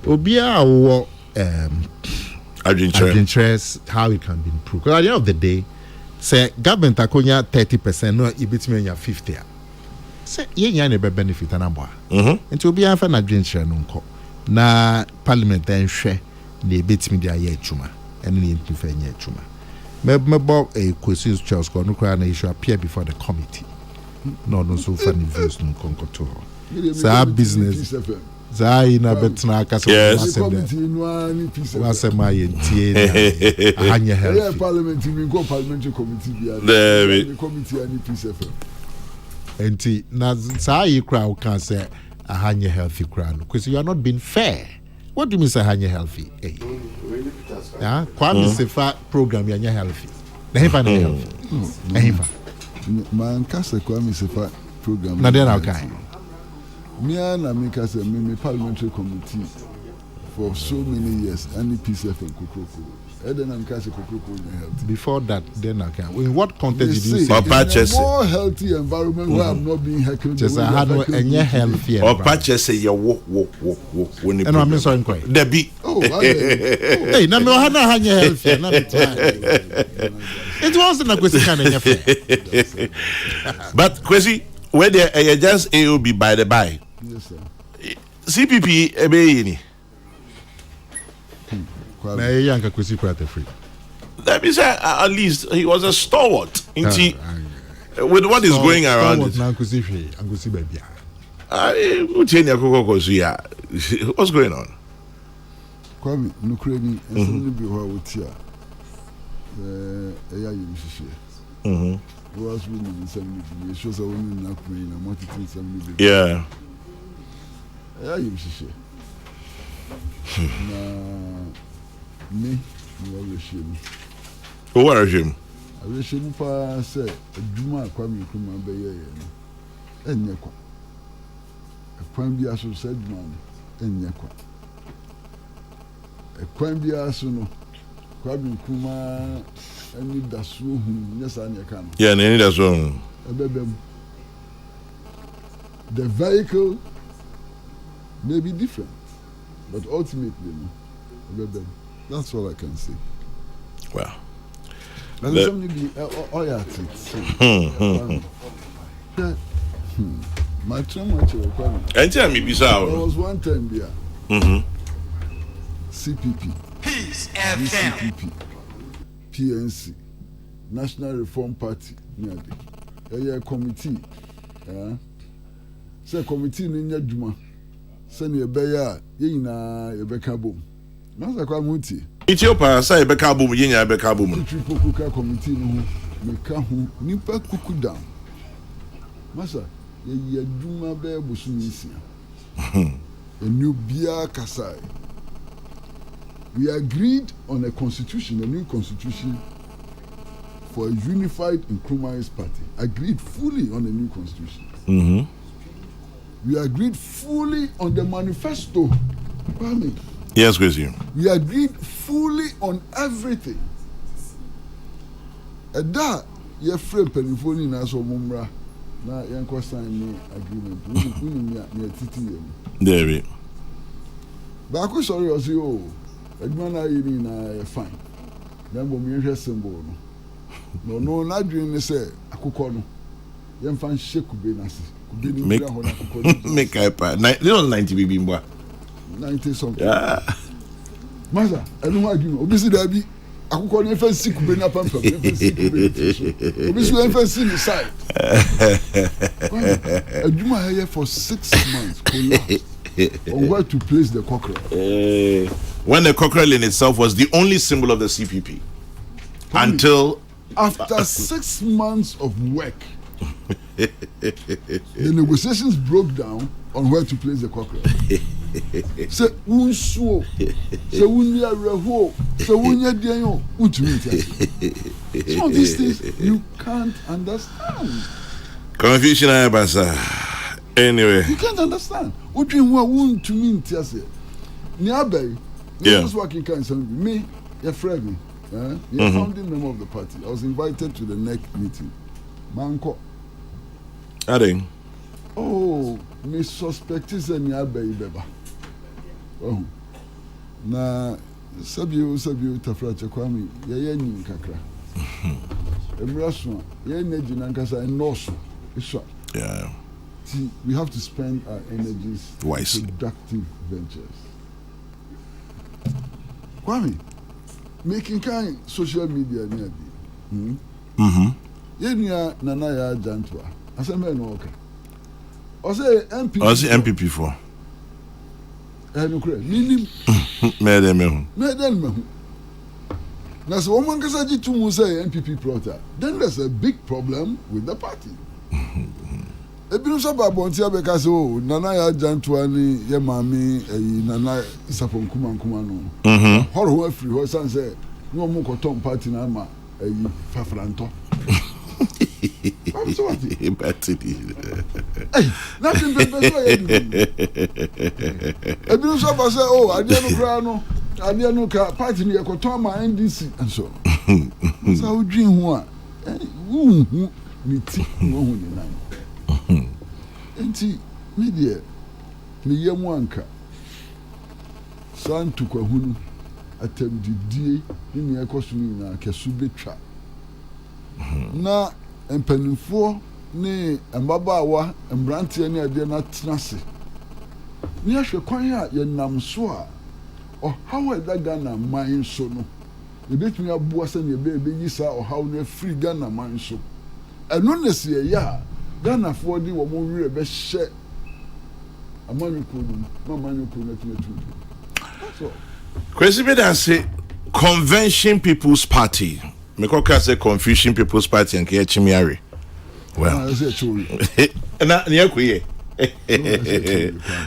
Obia interest how it can be improved. Because at the end of the day, say government akonya 30%, no, it beats me 50. Say ye ne be benefit and abo. Nti obi anfa na adwenkyerɛ no nkɔ. Na parliament enhwɛ na ebetimi de aye atwuma. Ene ne ntufa nya atwuma. Mebo a questions Charles ko no kra na issue appear before the committee. No so fa ni views no konkoto. Say business. Zai na betna akasa was my hanya health parliament we go parliamentary committee the committee and peace FM enti na sai crowd can say a hanya healthy crowd because you are not being fair. What do you mean say hanya healthy? Yeah, Kwame Sefa program ya healthy. Na hefa na healthy. Na hefa man kasa Kwame Sefa program na dey na okay. Me and Amika said, me parliamentary committee for so many years, and the PCF and Kokrokoo. And then I'm casting Kokrokoo in health. Before that, then I can. In what context did you say? In a more healthy environment where I'm not being heckled. Just I had any healthy. Or patches say you walk. When you. And I'm sorry, quite. The beat. Oh, hey, no, I had healthy. It wasn't a question. But Kwesi, where they just AOB by the by. Yes, sir. CPP ebe Let me say, at least he was a stalwart. With what is going around. What's going on? Kwame, Nukreni, and be was winning some shows a woman not playing a multitude some. Yeah. Me, no regime. What regime? A regime for say a Juma Kwame Kuma Bay and Yakwa. A Kwambia so said man and Yakwa. A Kwambia so Kwame Kuma and that's whom yes I can. Yeah, and any that's wrong. The vehicle may be different, but ultimately, that's all I can say. Well, my trauma. And tell me, bizarre. There was one time there. CPP, Peace FM, PNC, National Reform Party, a committee. Say committee in Juma. Send you a bear, Yina, a becabum. Master Kwamuti. Ethiopia, say a becabum, Yina, a becabum. Triple Cooker committee, Mekahu, Nipa Kuku down. Master, ye duma be busumisia. A new Bia Kasai. We agreed on a constitution, a new constitution for a unified Nkrumah's party. Agreed fully on a new constitution. We agreed fully on the manifesto. Kwame. Yes, Chrissy. We agreed fully on everything. And that, your friend Penifoni Naso Mumra, na yanko sign agreement. We near TTM. There. But I could sorry, I say, oh, Edmund, I fine. Then we measure symbol. No, not doing this. I could call no. Then find shake could be nasty. Make a part. 90 BB. 90 something. Master, I don't argue. Obviously, there be. I could call you first sick, bring up and obviously, I'm first in the side. I do my hair for 6 months. On where to place the cockerel. When the cockerel in itself was the only symbol of the CPP. Until after 6 months of work, the negotiations broke down on where to place the cockerel. Say unsuo, say unya reho, say unya dianyo, untumiti. Some of these things you can't understand. Confusion, Abasa. Anyway, you can't understand. What do you want to mean? Tiase, Niabe, this is working kind of me, your friend, you're founding member of the party. I was invited to the next meeting. Manko. Adding. Oh, me suspect is a Niabe beba. Oh, na sabiu tafracha kwami ye nyi kakra. Emraso ye energy nankasa enoso. Yeah. See, we have to spend our energies wisely. In productive ventures. Kwame, making kind social media near the. Yenya nanaya jantwa. Aseme no okay. Ose MP. Ose MPP for. No credit. Minim. Madam. Now, so one can say to Musa MPP plotter. Then there's a big problem with the party. Ebinu saba bontia because oh Nana Jantuani Yemami Nana Sapon Kuma no. Horror free horse and say no more cotton party na ma Fafranto. I'm sorry. Hey, nothing Ebinu saba say oh I didn't cry no. I didn't know party near Kotoma NDC and so. So dream one. Meeting no enti media me yemu anka santu kwahunu atamdidie ni ekoso ni na kesu betwa na empanifo ne embabaawa embrantie ne ade na tenase ni ahwe kwan a yenam so a o how da Ghana man so no e betumi aboa se ne be yisa o how no free Ghana man so eno ne se ya Ghana for the woman we be share amanyuko na tumetu. So Kwesi be that say Convention People's Party. Me koka say Confusion People's Party and ke chimiare. Well. Na niya kuye.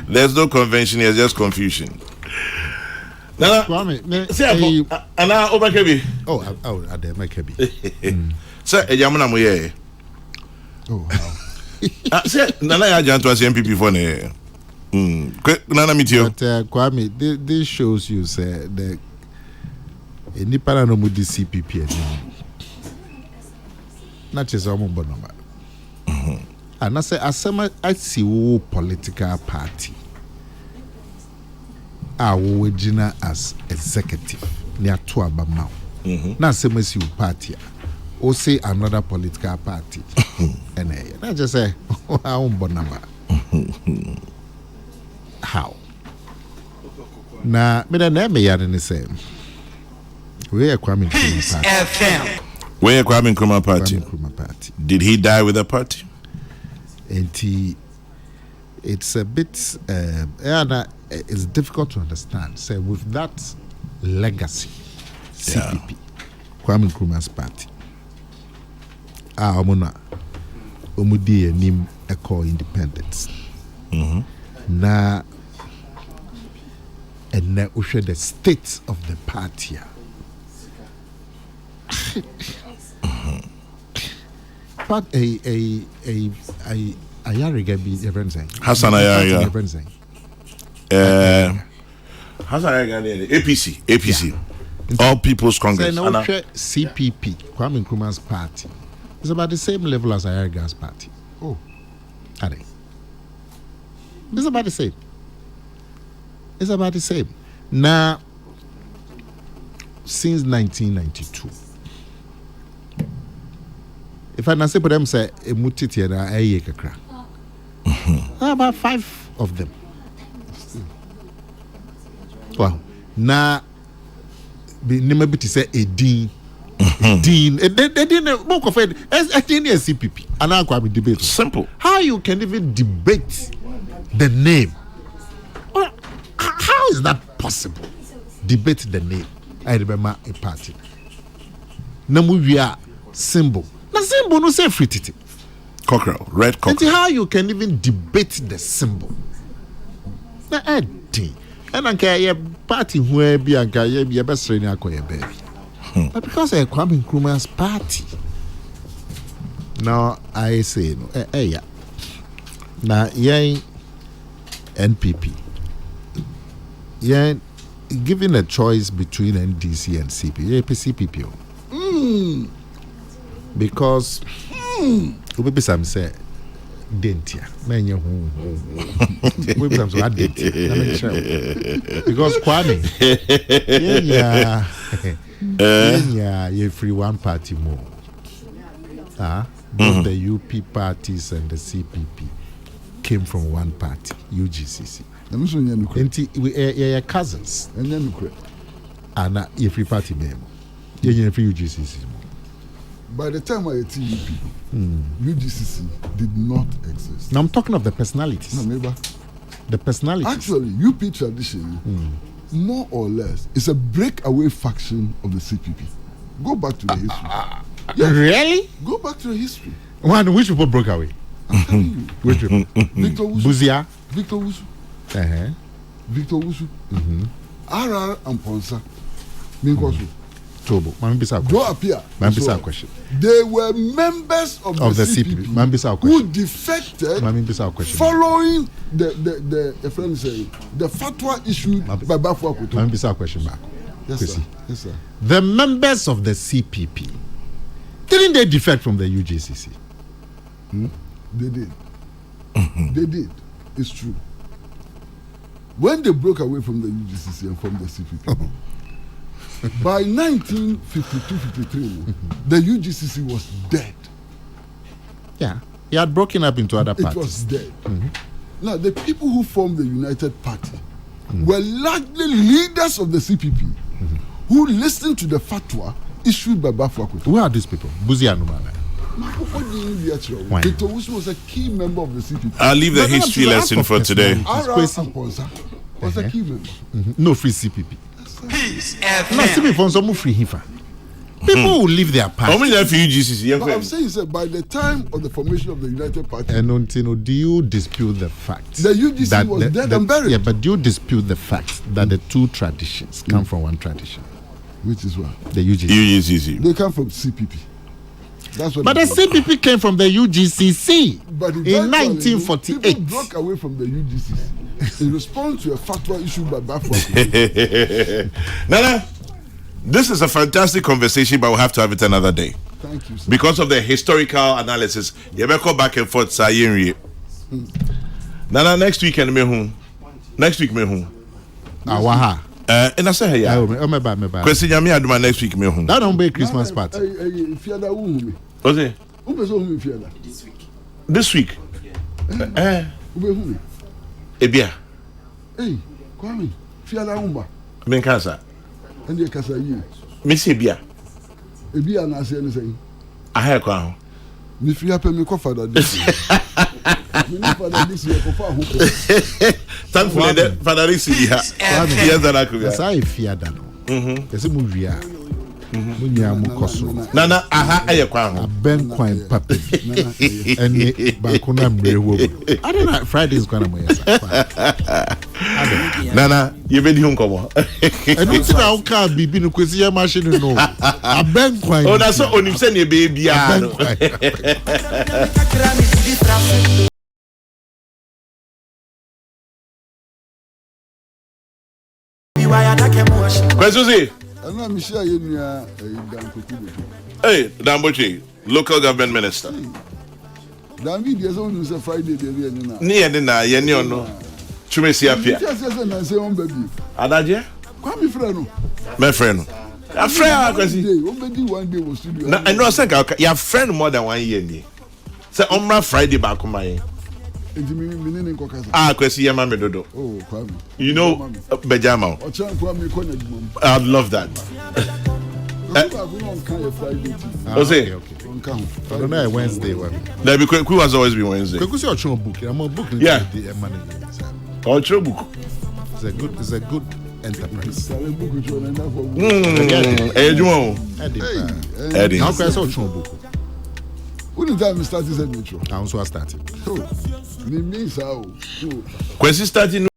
There's no convention, it's just confusion. Now, say ana obakebi. Oh, ade makebi. Say yamuna mo ye. Oh, wow. Say Nana ya janto as MPP for ne. Nana mitio. But Kwame, this shows you say the nipa na no mu DCPP ani. Na chese omo bonoma. And I say asema asi wo political party. Wo wagina as executive ni ato abama. Na asema si party. Or say another political party. And I just say, how? Now, me the name is the same. We are Kwame Nkrumah Party. Where Kwame Nkrumah Party? Did he die with the party? And it's a bit, it's difficult to understand. Say, with that legacy, CPP, Kwame Nkrumah's party. Omuna omudi enim call independence. Now, and now we share the state of the party. But a Ayariga be everyone saying Hassan Ayariga. Hassan Ayariga, APC. All People's Congress. So now CPP, Kwame Nkrumah's party, is about the same level as Ayariga's party. Oh, are they? It's about the same. It's about the same. Now, since 1992, if I not say for them say a mutiti na aye kakra, about 5 of them. Wow. Now, be never to say a dean. Dean, they didn't book of it as a CPP. And now we debate. Simple. How you can even debate the name? Well, how is that possible? Debate the name. I remember a party. Namu we are symbol. The symbol no say free titi. Kokrokoo, red And Kokrokoo. how you can even debate the symbol? Na edi. And anka party who be anka ye best training akoye baby. But because I Kwame Nkrumah's party. Now I say no yeah. Now yeah NPP. Yeah, given a choice between NDC and CP, CPP. Because we be some say dentia. We be some so dentia. Because Kwame, yeah, you free one party more. Both the UP parties and the CPP came from one party, UGCC. And we are cousins. And you free party member. You free UGCC. By the time I at UP, UGCC did not exist. Now I'm talking of the personalities. No, neighbor. The personalities. Actually, UP tradition, more or less, is a breakaway faction of the CPP. Go back to the history. Yes. Really? Go back to the history. One, which people broke away? I'm telling you. Which people? Victor Wusu. Buzia. Victor Wusu. Victor Wusu. RR and Ponsa. Minkosu. Tobo. Go appear. Question. They were members of the CPP who defected following the friend saying the fatwa issued by Bafwa Kutu. Question back. Yes, sir. Yes, sir. The members of the CPP, didn't they defect from the UGCC? They did. They did. It's true. When they broke away from the UGCC and from the CPP, by 1952-53, the UGCC was dead. Yeah, he had broken up into other parties. It was dead. Now, the people who formed the United Party were largely leaders of the CPP who listened to the fatwa issued by Bafwa Kutu. Who are these people? Buzia Numala. Victor Wusu was a key member of the CPP. I'll leave the history lesson for today. Ponsa was a key member. No free CPP. Peace No, CPP from some free hifa. People will leave their party. How many of you UGCC? But I'm saying, sir, by the time of the formation of the United Party, and Ontino, do you dispute the fact the UGC was dead and buried? Yeah, but do you dispute the fact that the two traditions come from one tradition? Which is what? The UGC. UGCC. They come from CPP. That's what. But the CPP came from the UGCC but in 1948. People broke away from the UGCC in response to a fatwa issued by Bafwa. Nana, this is a fantastic conversation, but we'll have to have it another day. Thank you, sir. Because of the historical analysis. You better go back and forth, Sayinri. Nana, next week, and me home. Next week, me home. Awaha. And I say, hey, yeah. Question Yami Aduma next week, me home. That don't be Christmas party. Fiada umi. What's it? Umi fiada. This week. Umi. Ebia. Hey, Kwame. Fiada umba. Men kasa. And you kasa you. Miss Ebia. Ebia na say anything. I hear kwa. Me fia pe me ko father this. Me no father this year ko fa ho. Thankfully, that Father is here. Yes, that I could. Yes, I fear that. Yes, Munya mukoso. Nana aha eye kwa ho. Ben Quine Papa. Any Bakuna Mrewo. I don't know. Friday is going to be. Nana, you been home come on. I don't think I'll can't be no kwesi machine no. A Ben Quine. Oh, that's so onim say ne baby ah. Kwesuzi. Ana mi share ye nua Dan Kokrokoo. Hey, Dambochi, local government minister. Dan bi dey so say Friday dey be any na. Ni ye na ye ni ono. Chumesi apia. Say na say on baby. Adaje? Kwa mi friend no. My friend. A friend Kwesi. On baby one day was studio. Na I know say your friend more than 1 year ni. Say on Friday back come my. Kwesi Yama Medodo. Oh, Kwame. You know Bejama. I'd love that. Okay. I don't know Wednesday. There be who has always been Wednesday. Because your book. I'm a book. Yeah. Cultural book. It's a good enterprise. Eddie. How can I say your book? When the time started, I also started. So, it means how. Kwesi starting